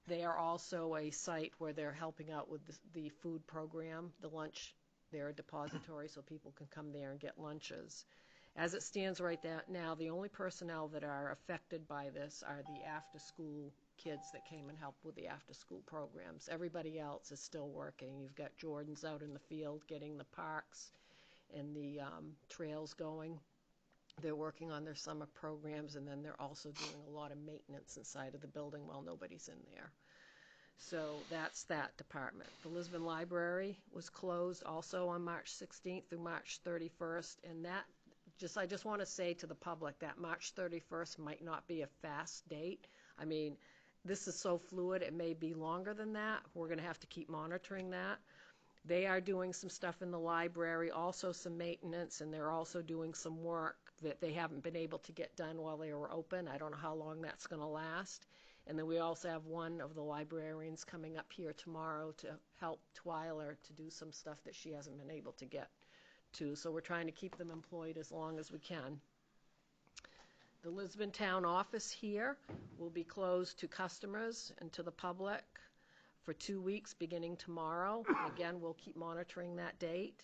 They are also a site where they're helping out with the food program, the lunch. They're a depository, so people can come there and get lunches. As it stands right now, the only personnel that are affected by this are the after-school kids that came and helped with the after-school programs. Everybody else is still working. You've got Jordans out in the field getting the parks and the trails going. They're working on their summer programs, and then they're also doing a lot of maintenance inside of the building while nobody's in there. So that's that department. The Lisbon Library was closed also on March 16th through March 31st, and that I just want to say to the public that March 31st might not be a fast date. I mean, this is so fluid, it may be longer than that. We're going to have to keep monitoring that. They are doing some stuff in the library, also some maintenance, and they're also doing some work that they haven't been able to get done while they were open. I don't know how long that's going to last. And then we also have one of the librarians coming up here tomorrow to help Twyler to do some stuff that she hasn't been able to get to. So we're trying to keep them employed as long as we can. The Lisbon Town office here will be closed to customers and to the public for 2 weeks beginning tomorrow. Again, we'll keep monitoring that date.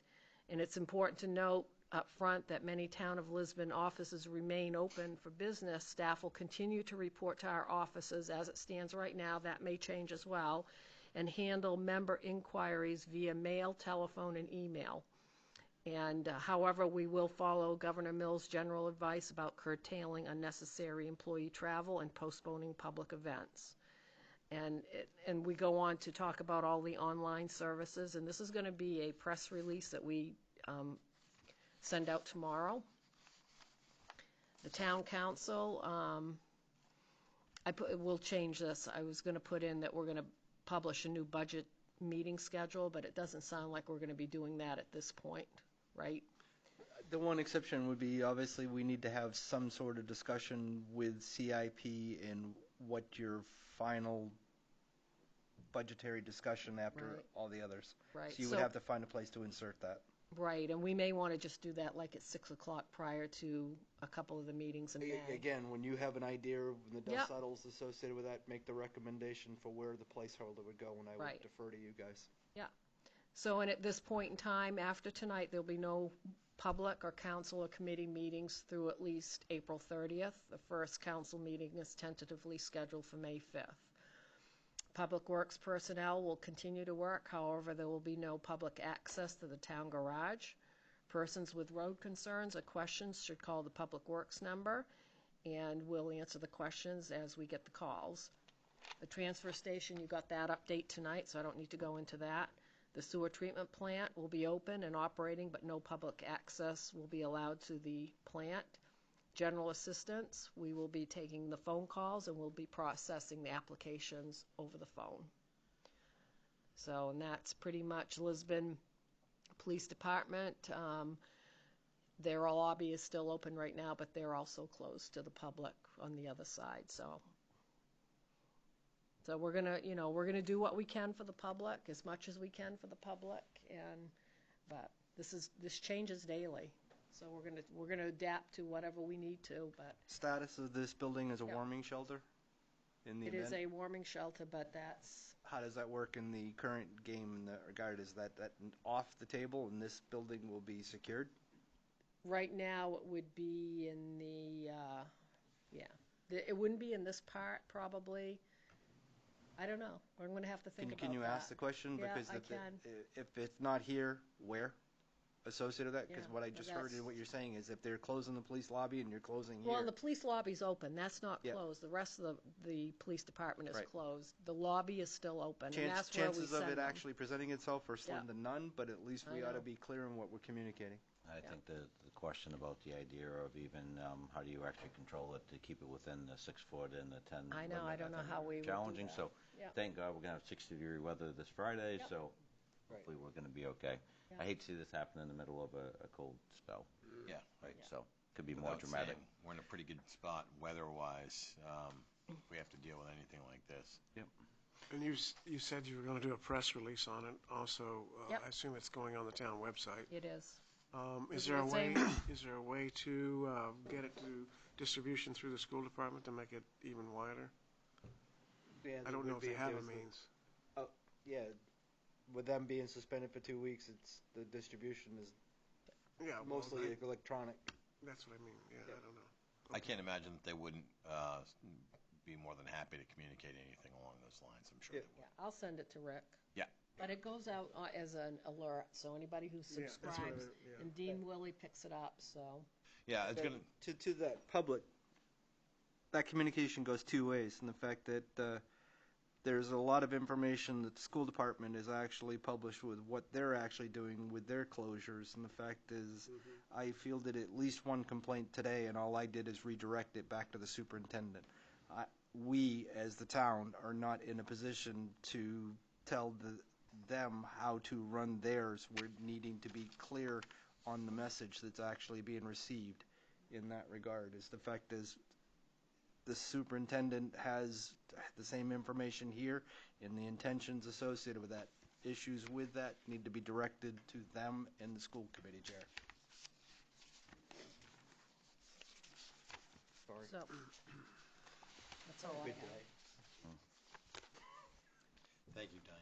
And it's important to note up front that many Town of Lisbon offices remain open for business. Staff will continue to report to our offices as it stands right now. That may change as well, and handle member inquiries via mail, telephone, and email. And however, we will follow Governor Mills' general advice about curtailing unnecessary employee travel and postponing public events. And we go on to talk about all the online services, and this is going to be a press release that we send out tomorrow. The town council, we'll change this. I was going to put in that we're going to publish a new budget meeting schedule, but it doesn't sound like we're going to be doing that at this point, right? The one exception would be, obviously, we need to have some sort of discussion with CIP and what your final budgetary discussion after Right. all the others. Right. So you would have to find a place to insert that. Right, and we may want to just do that like at 6 o'clock prior to a couple of the meetings in May. Again, when you have an idea of when the Yep. dust settles associated with that, make the recommendation for where the placeholder would go, and I Right. would defer to you guys. So, and at this point in time, after tonight, there'll be no public or council or committee meetings through at least April 30th. The first council meeting is tentatively scheduled for May 5th. Public Works personnel will continue to work, however, there will be no public access to the town garage. Persons with road concerns or questions should call the Public Works number, and we'll answer the questions as we get the calls. The transfer station, you got that update tonight, so I don't need to go into that. The sewer treatment plant will be open and operating, but no public access will be allowed to the plant. General assistance, we will be taking the phone calls and we'll be processing the applications over the phone. So, and that's pretty much Lisbon Police Department. Their lobby is still open right now, but they're also closed to the public on the other side, so. So we're gonna do what we can for the public, as much as we can for the public, but this changes daily. So we're gonna adapt to whatever we need to, but Status of this building as a Yep. warming shelter? In the it event? is a warming shelter, but that's, How does that work in the current game in that regard? Is that off the table and this building will be secured? right now, it would be in the, it wouldn't be in this part, probably. I don't know. I'm gonna have to think about that. Can you ask the question? Yeah, Because I can. if it's not here, where? Associated with that? Because Yeah, what I well, just heard in that's- what you're saying is if they're closing the police lobby and you're closing Well, here. and the police lobby's open, that's not Yep. closed. The rest of the police department is Right. closed. The lobby is still open, and that's where we Chances send of it them. actually presenting itself are slim Yeah. to none, but at least I we ought to know. be clear in what we're communicating. I Yeah. think the question about the idea of even, how do you actually control it to keep it within the 6 foot and the 10 I know, limit, I don't know think how we would do challenging, that. so Yeah. thank God we're gonna have 60-degree weather this Friday, Yep. so Right. hopefully we're gonna be okay. Yeah. I hate to see this happen in the middle of a cold spell, Yeah, right. so could be more Without dramatic. saying, we're in a pretty good spot weather-wise, if we have to deal with anything like this. And you said you were going to do a press release on it also. Yep. I assume it's going on the town website. It is. Is Is there it a the way, same? is there a way to get it to distribution through the school department to make it even wider? I don't know if they have a means. Yeah, with them being suspended for 2 weeks, the distribution is Yeah, well, mostly electronic. that's what I mean, yeah, I don't know. I can't imagine that they wouldn't be more than happy to communicate anything along those lines, I'm sure Yeah. they would. Yeah, I'll send it to Rick. Yeah. But it goes out as an alert, so anybody who Yeah, that's what subscribes, yeah. and Dean Willie picks it up, so. Yeah, it's gonna, To that public, that communication goes two ways, and the fact that there's a lot of information that the school department is actually published with what they're actually doing with their closures, and the fact is, I fielded at least one complaint today, and all I did is redirect it back to the superintendent. We, as the town, are not in a position to tell them how to run theirs. We're needing to be clear on the message that's actually being received in that regard. Is the fact is, the superintendent has the same information here, and the intentions associated with that. Issues with that need to be directed to them and the school committee chair. Sorry. So, that's all I have. thank you, Diane.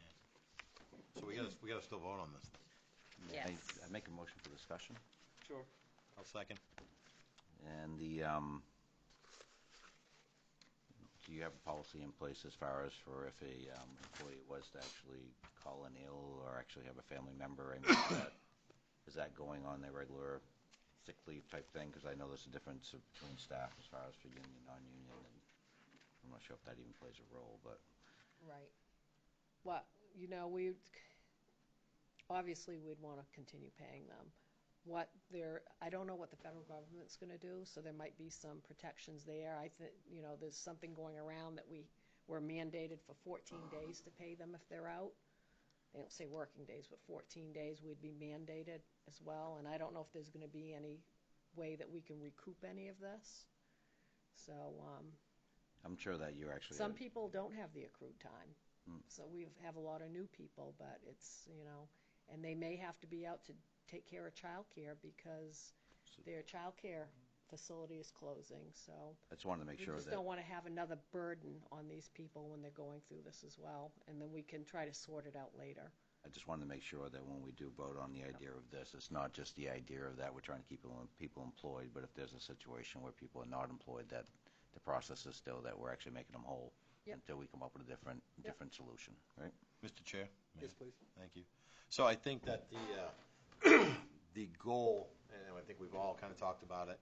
So we gotta still vote on this. Yes. I make a motion for discussion. Sure. I'll second. And do you have a policy in place as far as for if a employee was to actually call in ill or actually have a family member? I mean, is that going on their regular sick leave type thing? Because I know there's a difference between staff as far as for union, non-union, and I'm not sure if that even plays a role, but. Right. Well, obviously, we'd want to continue paying them. I don't know what the federal government's going to do, so there might be some protections there. I think, there's something going around that we're mandated for 14 days to pay them if they're out. They don't say working days, but 14 days we'd be mandated as well, and I don't know if there's going to be any way that we can recoup any of this. So, I'm sure that you're actually. some people don't have the accrued time. Mm. So we have a lot of new people, but it's, and they may have to be out to take care of childcare because their childcare facility is closing, so. I just wanted to make We sure just that, don't want to have another burden on these people when they're going through this as well, and then we can try to sort it out later. I just wanted to make sure that when we do vote on the idea of this, it's not just the idea of that we're trying to keep people employed, but if there's a situation where people are not employed, that the process is still that we're actually making them whole Yep. until we come up with a different solution, right? Mr. Chair? Yes, please. Thank you. So I think that the, the goal, and I think we've all kind of talked about it,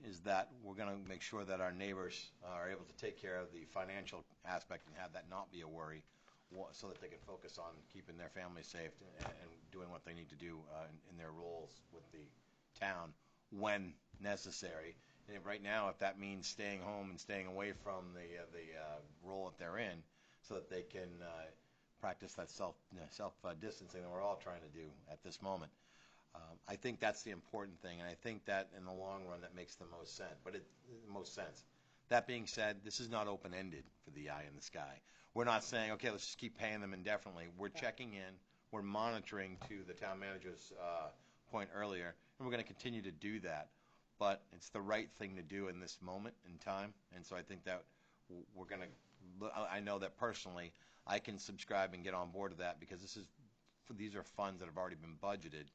is that we're going to make sure that our neighbors are able to take care of the financial aspect and have that not be a worry, so that they can focus on keeping their families safe and doing what they need to do in their roles with the town when necessary. And right now, if that means staying home and staying away from the role that they're in, so that they can practice that self distancing that we're all trying to do at this moment. I think that's the important thing, and I think that in the long run that makes the most sense. That being said, this is not open-ended for the eye in the sky. We're not saying, okay, let's just keep paying them indefinitely. We're checking in, we're monitoring, to the town manager's point earlier, and we're going to continue to do that. But it's the right thing to do in this moment in time, and so I think that we're going to, I know that personally I can subscribe and get on board with that, because these are funds that have already been budgeted.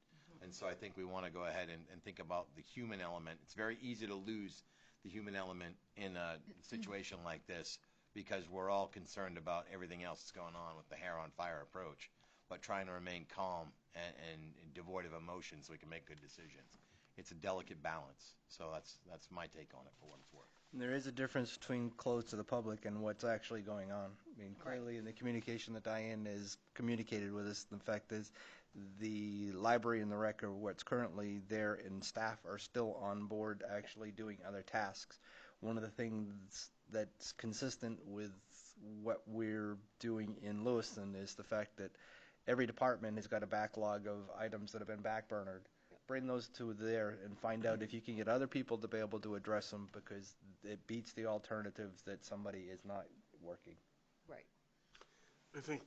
And so I think we want to go ahead and think about the human element. It's very easy to lose the human element in a situation like this, because we're all concerned about everything else that's going on with the hair on fire approach, but trying to remain calm and devoid of emotion so we can make good decisions. It's a delicate balance. So that's my take on it, for what it's worth. And there is a difference between closed to the public and what's actually going on. I mean, clearly in the communication that Diane has communicated with us, the fact is the library and the rec are what's currently there, and staff are still on board actually doing other tasks. One of the things that's consistent with what we're doing in Lewiston is the fact that every department has got a backlog of items that have been backburnered. Bring those to there and find out if you can get other people to be able to address them, because it beats the alternatives that somebody is not working. Right. I think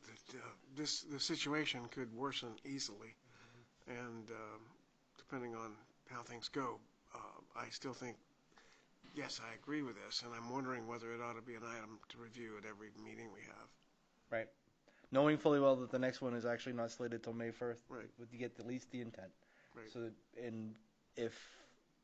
that the situation could worsen easily, and depending on how things go, I still think, yes, I agree with this, and I'm wondering whether it ought to be an item to review at every meeting we have. Right. Knowing fully well that the next one is actually not slated till May 1st, Right. would get at least the intent. Right. So, and if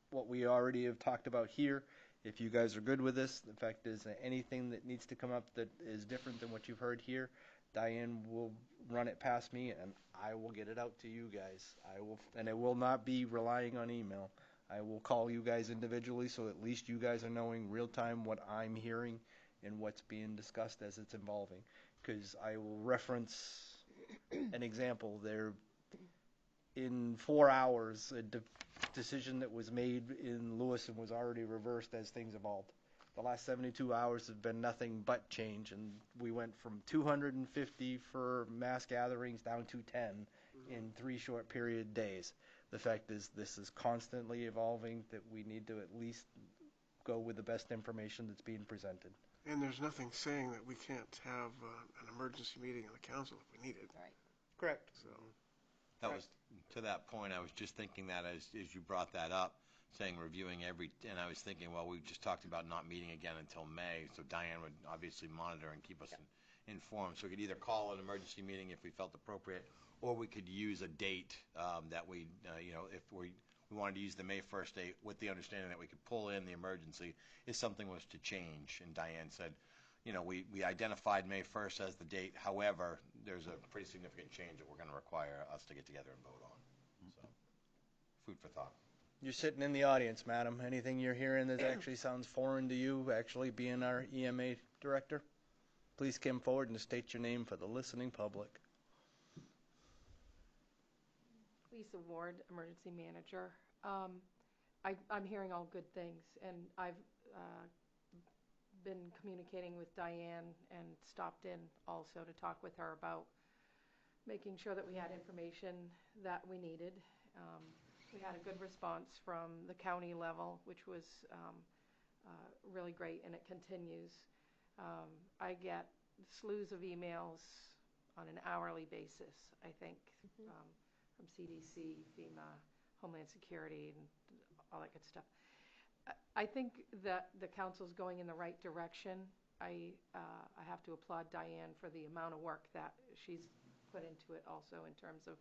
what we already have talked about here, if you guys are good with this, the fact is that anything that needs to come up that is different than what you've heard here, Diane will run it past me, and I will get it out to you guys. And it will not be relying on email. I will call you guys individually, so at least you guys are knowing real time what I'm hearing and what's being discussed as it's evolving. Because I will reference an example there. In 4 hours, a decision that was made in Lewiston was already reversed as things evolved. The last 72 hours have been nothing but change, and we went from 250 for mass gatherings down to 10 in 3 short period days. The fact is, this is constantly evolving, that we need to at least go with the best information that's being presented. And there's nothing saying that we can't have an emergency meeting of the council if we need it. Right. Correct. So. That was, to that point, I was just thinking that as you brought that up, saying reviewing and I was thinking, well, we just talked about not meeting again until May, so Diane would obviously monitor and keep us informed. So we could either call an emergency meeting if we felt appropriate, or we could use a date that we, if we wanted to use the May 1st date with the understanding that we could pull in the emergency if something was to change. And Diane said, we identified May 1st as the date. However, there's a pretty significant change that we're going to require us to get together and vote on. So, food for thought. You're sitting in the audience, madam. Anything you're hearing that actually sounds foreign to you, actually being our EMA director, please come forward and state your name for the listening public. Lisa Ward, Emergency Manager. I'm hearing all good things, and I've been communicating with Diane and stopped in also to talk with her about making sure that we had information that we needed. We had a good response from the county level, which was really great, and it continues. I get slews of emails on an hourly basis, I think, from CDC, FEMA, Homeland Security, and all that good stuff. I think that the council's going in the right direction. I have to applaud Diane for the amount of work that she's put into it also in terms of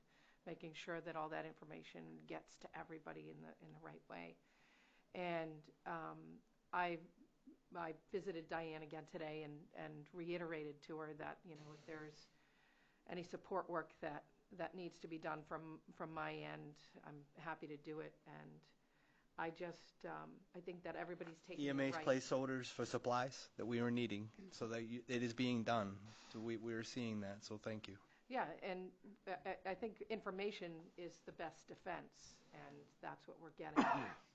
making sure that all that information gets to everybody in the right way. And I visited Diane again today and reiterated to her that, you know, if there's any support work that needs to be done from my end, I'm happy to do it. And I just, I think that everybody's taking it EMA's right. placeholders for supplies that we were needing, so that it is being done. So we are seeing that, so thank you. Yeah, and I think information is the best defense, and that's what we're getting.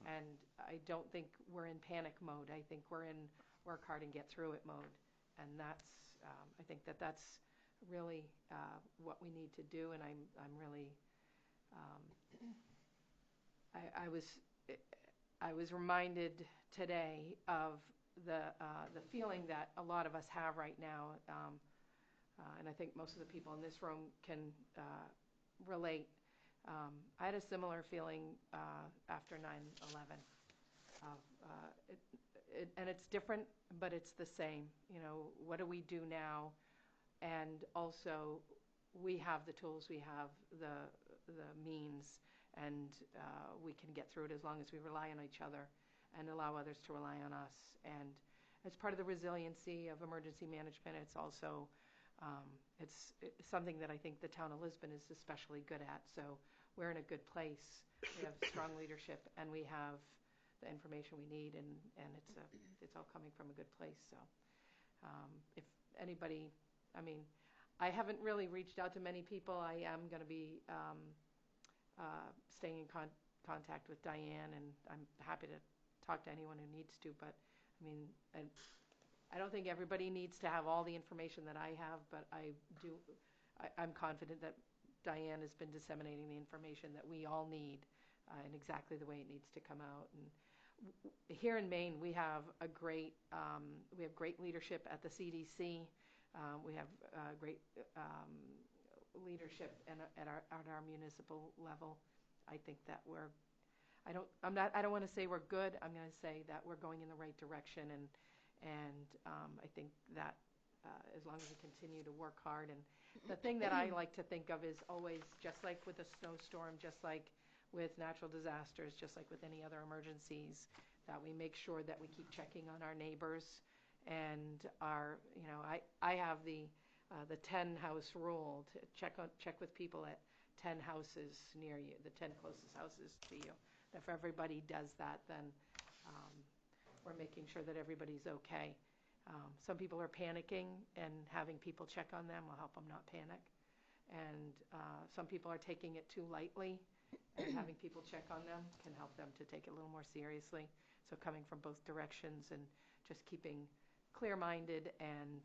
And I don't think we're in panic mode. I think we're in work hard and get through it mode. And that's, I think that's really what we need to do. And I'm really, I was reminded today of the feeling that a lot of us have right now. And I think most of the people in this room can relate. I had a similar feeling after 9/11. And it's different, but it's the same. You know, what do we do now? And also, we have the tools, we have the means, and we can get through it as long as we rely on each other and allow others to rely on us. And as part of the resiliency of emergency management, it's also it's something that I think the town of Lisbon is especially good at. So we're in a good place. We have strong leadership, and we have the information we need, and it's all coming from a good place. So if anybody, I mean, I haven't really reached out to many people. I am going to be staying in contact with Diane, and I'm happy to talk to anyone who needs to. But I mean, I don't think everybody needs to have all the information that I have, but I'm confident that Diane has been disseminating the information that we all need in exactly the way it needs to come out. And here in Maine, we have great leadership at the CDC. We have great leadership at our municipal level. I think that I don't want to say we're good. I'm going to say that we're going in the right direction, and I think that as long as we continue to work hard. And the thing that I like to think of is always, just like with a snowstorm, just like with natural disasters, just like with any other emergencies, that we make sure that we keep checking on our neighbors. And I have the 10-house rule to check with people at 10 houses near you, the 10 closest houses to you. If everybody does that, then we're making sure that everybody's okay. Some people are panicking, and having people check on them will help them not panic. And some people are taking it too lightly, and having people check on them can help them to take it a little more seriously. So coming from both directions and just keeping clear-minded and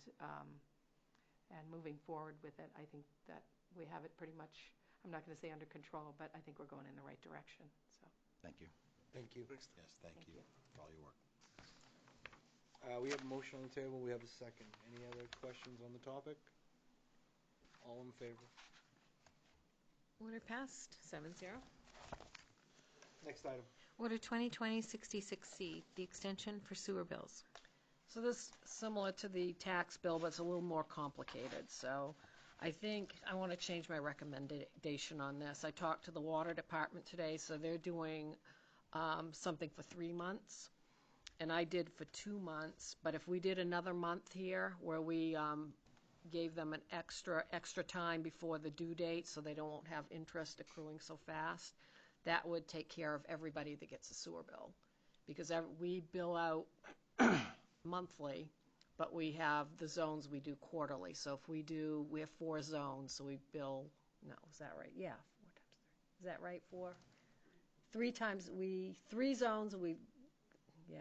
moving forward with it, I think that we have it pretty much, I'm not going to say under control, but I think we're going in the right direction. So Thank you. Thank you. Yes, thank you for all your work. We have a motion on the table. We have a second. Any other questions on the topic? All in favor? Order passed, 7-0. Next item. Order 2020-66C, the extension for sewer bills. So this is similar to the tax bill, but it's a little more complicated. So I think I want to change my recommendation on this. I talked to the water department today, so they're doing something for 3 months, and I did for 2 months. But if we did another month here where we gave them an extra time before the due date so they don't have interest accruing so fast, that would take care of everybody that gets a sewer bill. Because we bill out monthly, but we have the zones we do quarterly. So if we have 4 zones, so we bill, no, is that right? Yeah, 4 times 3. Is that right, 4? 3 times, 3 zones, yeah.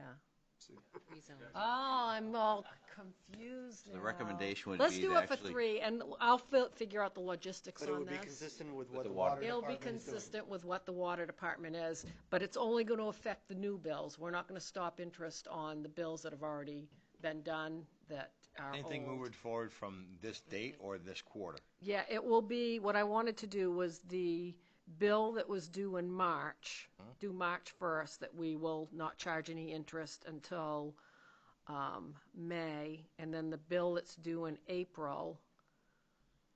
Oh, I'm all confused So the now. recommendation would Let's be do to it for actually- 3, and I'll figure out the logistics But it on would be this. consistent with what the the water water It'll be department is doing. consistent with what the water department is, but it's only going to affect the new bills. We're not going to stop interest on the bills that have already been done that are Anything old. moving forward from this date or this quarter? Yeah, it will be, what I wanted to do was the bill that was due in March, due March 1st, that we will not charge any interest until May, and then the bill that's due in April,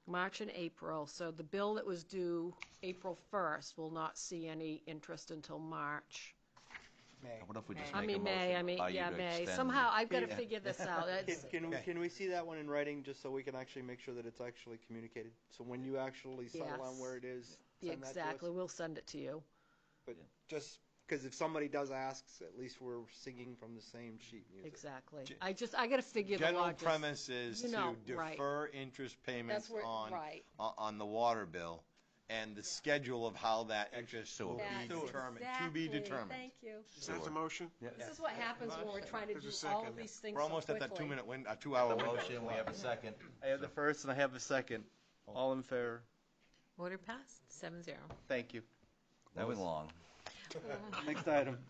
March and April. So the bill that was due April 1st will not see any interest until March. What if we just I make a mean, motion? May, I mean, allow you yeah, to May. extend Somehow, I've got to Yeah. figure this out. It's- Can we see that one in writing, just so we can actually make sure that it's actually communicated? So when you actually settle on Yes. where it is, Yeah, send that to exactly. us? We'll send it to you. But just, because if somebody does ask, at least we're singing from the same sheet music. Exactly. I got to figure the General logistics. premise is You know, to right. defer interest payments That's where- right. on the water bill, and the schedule of how that interest will be That's determined, to be determined. Thank you. Is that the motion? This is what happens when we're trying to There's do a all second. of these things We're so almost at that quickly. 2-hour The window. motion, we have a second. I have the first and I have the second. All in favor? Order passed, 7-0. Thank you. Moving along. Next item.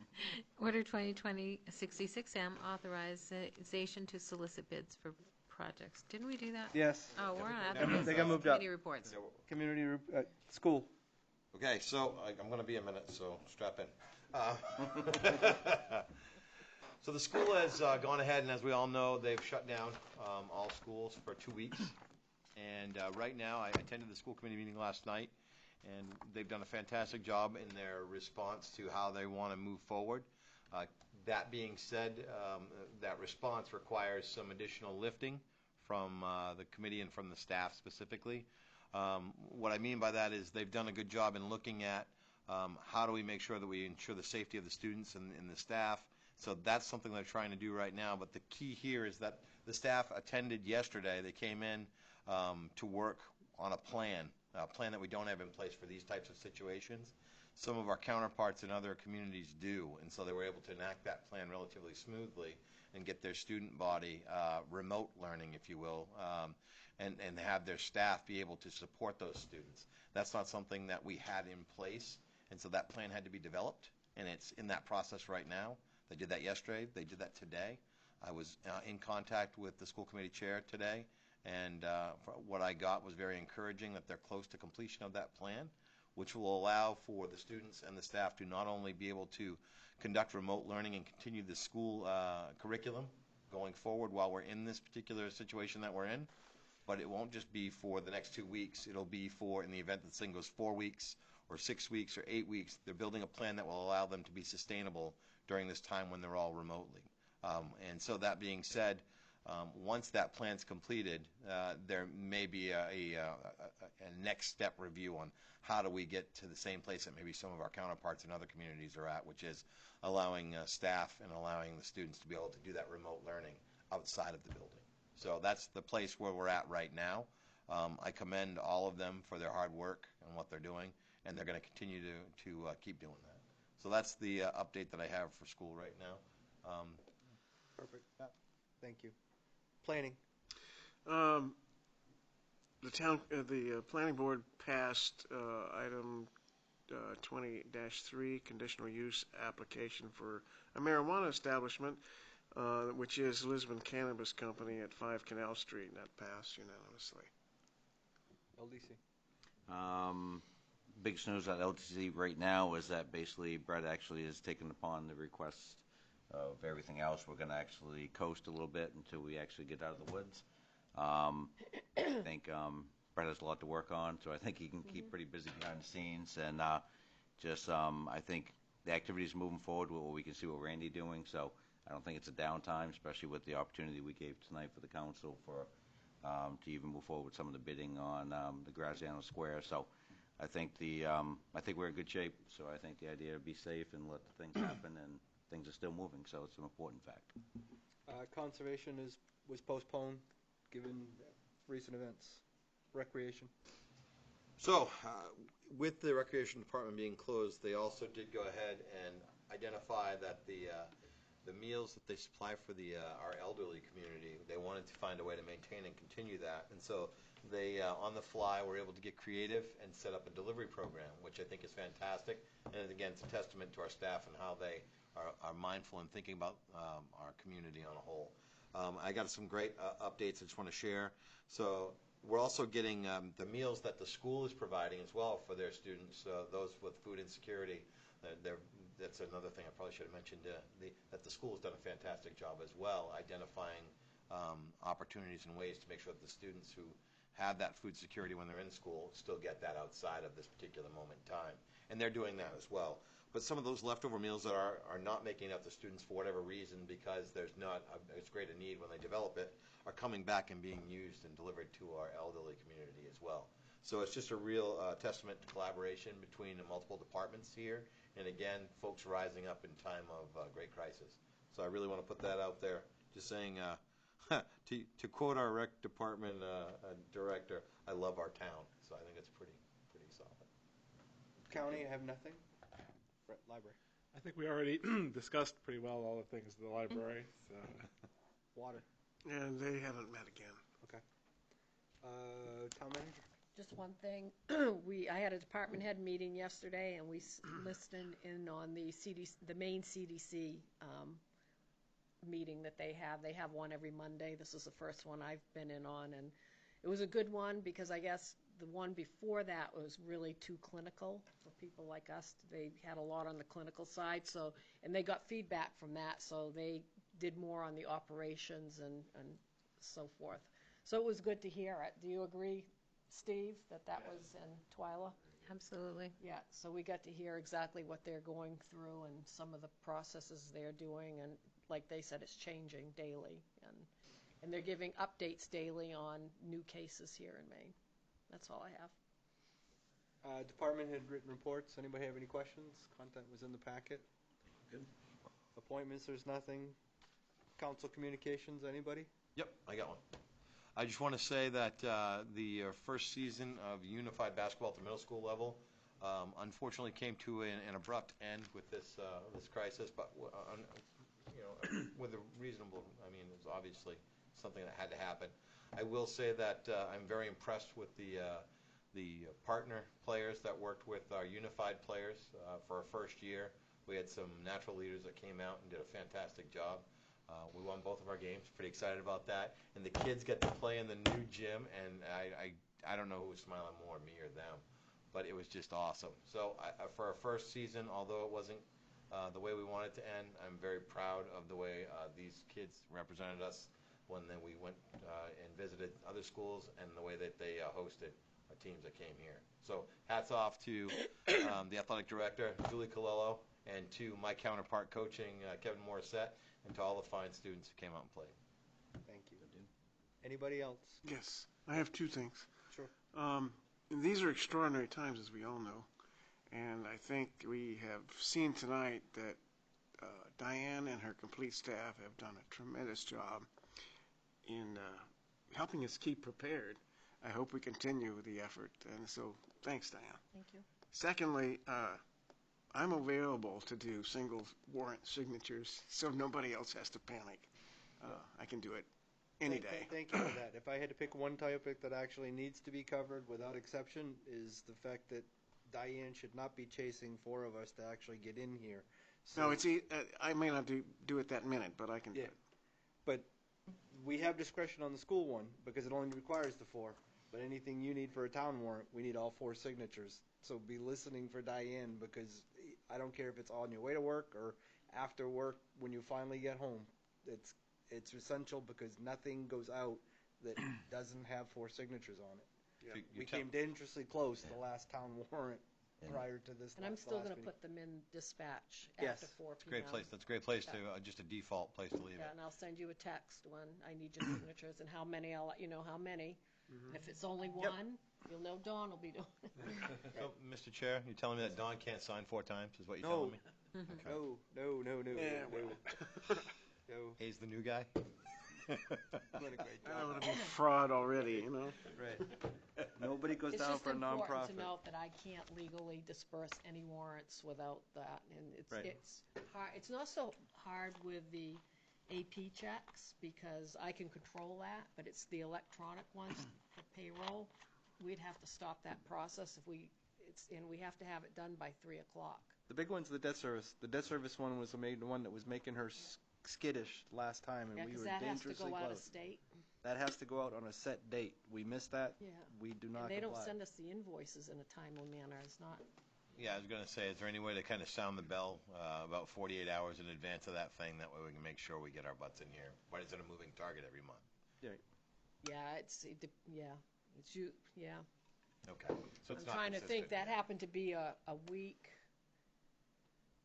Order 2020-66M, authorization to solicit bids for projects. Didn't we do that? Yes. Oh, we're on They other got moved up. committee reports. Community, school. Okay, so I'm going to be a minute, so strap in. So the school has gone ahead, and as we all know, they've shut down all schools for 2 weeks. And right now, I attended the school committee meeting last night, and they've done a fantastic job in their response to how they want to move forward. That being said, that response requires some additional lifting from the committee and from the staff specifically. What I mean by that is they've done a good job in looking at how do we make sure that we ensure the safety of the students and the staff. So that's something they're trying to do right now. But the key here is that the staff attended yesterday. They came in to work on a plan that we don't have in place for these types of situations. Some of our counterparts in other communities do, and so they were able to enact that plan relatively smoothly and get their student body remote learning, if you will, and have their staff be able to support those students. That's not something that we had in place, and so that plan had to be developed, and it's in that process right now. They did that yesterday. They did that today. I was in contact with the school committee chair today, and what I got was very encouraging that they're close to completion of that plan, which will allow for the students and the staff to not only be able to conduct remote learning and continue the school curriculum going forward while we're in this particular situation that we're in, but it won't just be for the next 2 weeks. It'll be for, in the event that this thing goes 4 weeks or 6 weeks or 8 weeks, they're building a plan that will allow them to be sustainable during this time when they're all remotely. And so that being said, once that plan's completed, there may be a next step review on how do we get to the same place that maybe some of our counterparts in other communities are at, which is allowing staff and allowing the students to be able to do that remote learning outside of the building. So that's the place where we're at right now. I commend all of them for their hard work and what they're doing, and they're going to continue to keep doing that. So that's the update that I have for school right now. Perfect. Thank you. Planning. The planning board passed item 20-3, conditional use application for a marijuana establishment, which is Lisbon Cannabis Company at 5 Canal Street, and that passed unanimously. LDC. Big news at LTC right now is that basically Brett actually has taken upon the request of everything else. We're going to actually coast a little bit until we actually get out of the woods. I think Brett has a lot to work on, so I think he can keep pretty busy behind the scenes. And I think the activities moving forward, we can see what Randy doing. So I don't think it's a downtime, especially with the opportunity we gave tonight for the council for to even move forward with some of the bidding on the Graziano Square. So I think we're in good shape. So I think the idea to be safe and let the things happen, and things are still moving. So it's an important fact. Conservation was postponed, given recent events. Recreation. So, with the Recreation Department being closed, they also did go ahead and identify that the meals that they supply for our elderly community, they wanted to find a way to maintain and continue that. And so they, on the fly, were able to get creative and set up a delivery program, which I think is fantastic. And again, it's a testament to our staff and how they are mindful and thinking about our community on a whole. I got some great updates I just want to share. So we're also getting the meals that the school is providing as well for their students, those with food insecurity. That's another thing I probably should have mentioned, that the school has done a fantastic job as well, identifying opportunities and ways to make sure that the students who have that food security when they're in school still get that outside of this particular moment in time. And they're doing that as well. But some of those leftover meals that are not making it up to students for whatever reason, because there's not as great a need when they develop it, are coming back and being used and delivered to our elderly community as well. So it's just a real testament to collaboration between the multiple departments here, and again, folks rising up in time of great crisis. So I really want to put that out there, just saying, to quote our rec department director, I love our town. So I think it's pretty solid. County, I have nothing. Library. I think we already discussed pretty well all the things in the library. So. Water. And they haven't met again. Okay. Town manager? Just one thing, I had a department head meeting yesterday, and we listened in on the main CDC meeting that they have. They have one every Monday. This is the first one I've been in on, and it was a good one because I guess the one before that was really too clinical for people like us. They had a lot on the clinical side, and they got feedback from that, so they did more on the operations and so forth. So it was good to hear it. Do you agree, Steve, that was in Twyla? Absolutely. Yeah, so we got to hear exactly what they're going through and some of the processes they're doing, and like they said, it's changing daily, and they're giving updates daily on new cases here in Maine. That's all I have. Department head written reports. Anybody have any questions? Content was in the packet. Good. Appointments, there's nothing. Council communications, anybody? Yep, I got one. I just want to say that the first season of unified basketball at the middle school level unfortunately came to an abrupt end with this crisis, but with a reasonable, it was obviously something that had to happen. I will say that I'm very impressed with the partner players that worked with our unified players for our first year. We had some natural leaders that came out and did a fantastic job. We won both of our games. Pretty excited about that. And the kids get to play in the new gym, and I don't know who was smiling more, me or them, but it was just awesome. So for our first season, although it wasn't the way we wanted to end, I'm very proud of the way these kids represented us when we went and visited other schools, and the way that they hosted our teams that came here. So hats off to the athletic director, Julie Colello, and to my counterpart coaching, Kevin Morissette, and to all the fine students who came out and played. Thank you. Anybody else? Yes, I have two things. Sure. These are extraordinary times, as we all know, and I think we have seen tonight that Diane and her complete staff have done a tremendous job in helping us keep prepared. I hope we continue with the effort, and so thanks, Diane. Thank you. Secondly, I'm available to do single warrant signatures, so nobody else has to panic. I can do it any day. Thank you for that. If I had to pick one topic that actually needs to be covered without exception, is the fact that Diane should not be chasing four of us to actually get in here. So, No, I may not do it that minute, but I can do yeah, it. but we have discretion on the school one because it only requires the four. But anything you need for a town warrant, we need all four signatures. So be listening for Diane, because I don't care if it's on your way to work or after work when you finally get home. It's essential, because nothing goes out that doesn't have four signatures on it. Yeah. We came dangerously close the last town warrant prior to this. And I'm still going to put them in dispatch Yes. after 4 It's a p.m. great place. That's a great place to, just a default place to leave Yeah, it. and I'll send you a text when I need your signatures and how many. I'll let you know how many. And if it's only one, you'll know Dawn will be doing it. So, Mr. Chair, you're telling me that Don can't sign 4 times, is what you're No. telling me? No. Yeah, no. No. He's the new guy? Doing a great I don't job. want to be fraud already, you know? Right. Nobody goes It's down just for a important nonprofit. to note that I can't legally disperse any warrants without that, and Right. it's hard. It's not so hard with the AP checks because I can control that, but it's the electronic ones for payroll. We'd have to stop that process and we have to have it done by 3 o'clock. The big one's the debt service. The debt service one was the one that was making her skittish last time, and Yeah, we because were that has to dangerously go out of close. state. That has to go out on a set date. We miss that, Yeah. we do not And they don't comply. send us the invoices in a timely manner. It's not, Yeah, I was going to say, is there any way to kind of sound the bell about 48 hours in advance of that thing? That way we can make sure we get our butts in here. Why is it a moving target every month? yeah, it's you, yeah. Okay. So it's I'm not trying to think, consistent. that happened to be a week.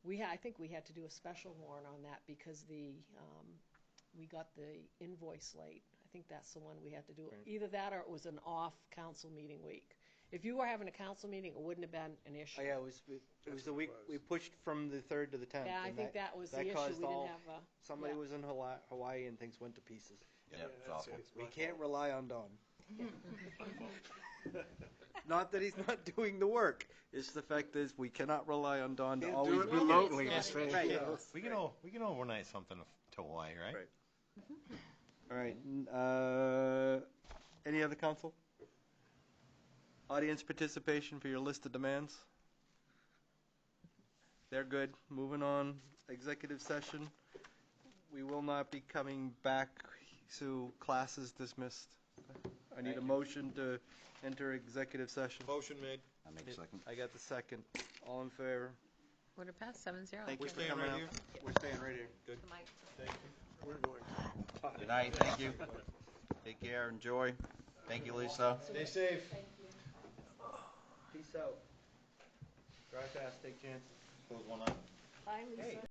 I think we had to do a special warrant on that because we got the invoice late. I think that's the one we had to do. Either that or it was an off council meeting week. If you were having a council meeting, it wouldn't have been an issue. Oh, yeah, it was the week, we pushed from the 3rd to the 10th. Yeah, I and think that was the that issue. caused We didn't all- have Somebody yeah. was in Hawaii and things went to pieces. Yeah, it's awful. We can't rely on Don. Not that he's not doing the work. It's the fact is we cannot rely on Don to Can't always do it be remotely. It's not Just an say, issue. We can overnight something to Hawaii, right? Right. All right. Any other council? Audience participation for your list of demands? They're good. Moving on. Executive session. We will not be coming back to classes dismissed. I need a motion to enter executive session. Motion made. I make a second. I got the second. All in favor? Order passed, 7-0. Thank you We're for staying coming right out. here? We're staying right here. Good. we're going. Good night, thank you. Take care, enjoy. Thank you, Lisa. Stay safe. Peace out. Drive fast, take chances. Close one eye. Bye, Lisa.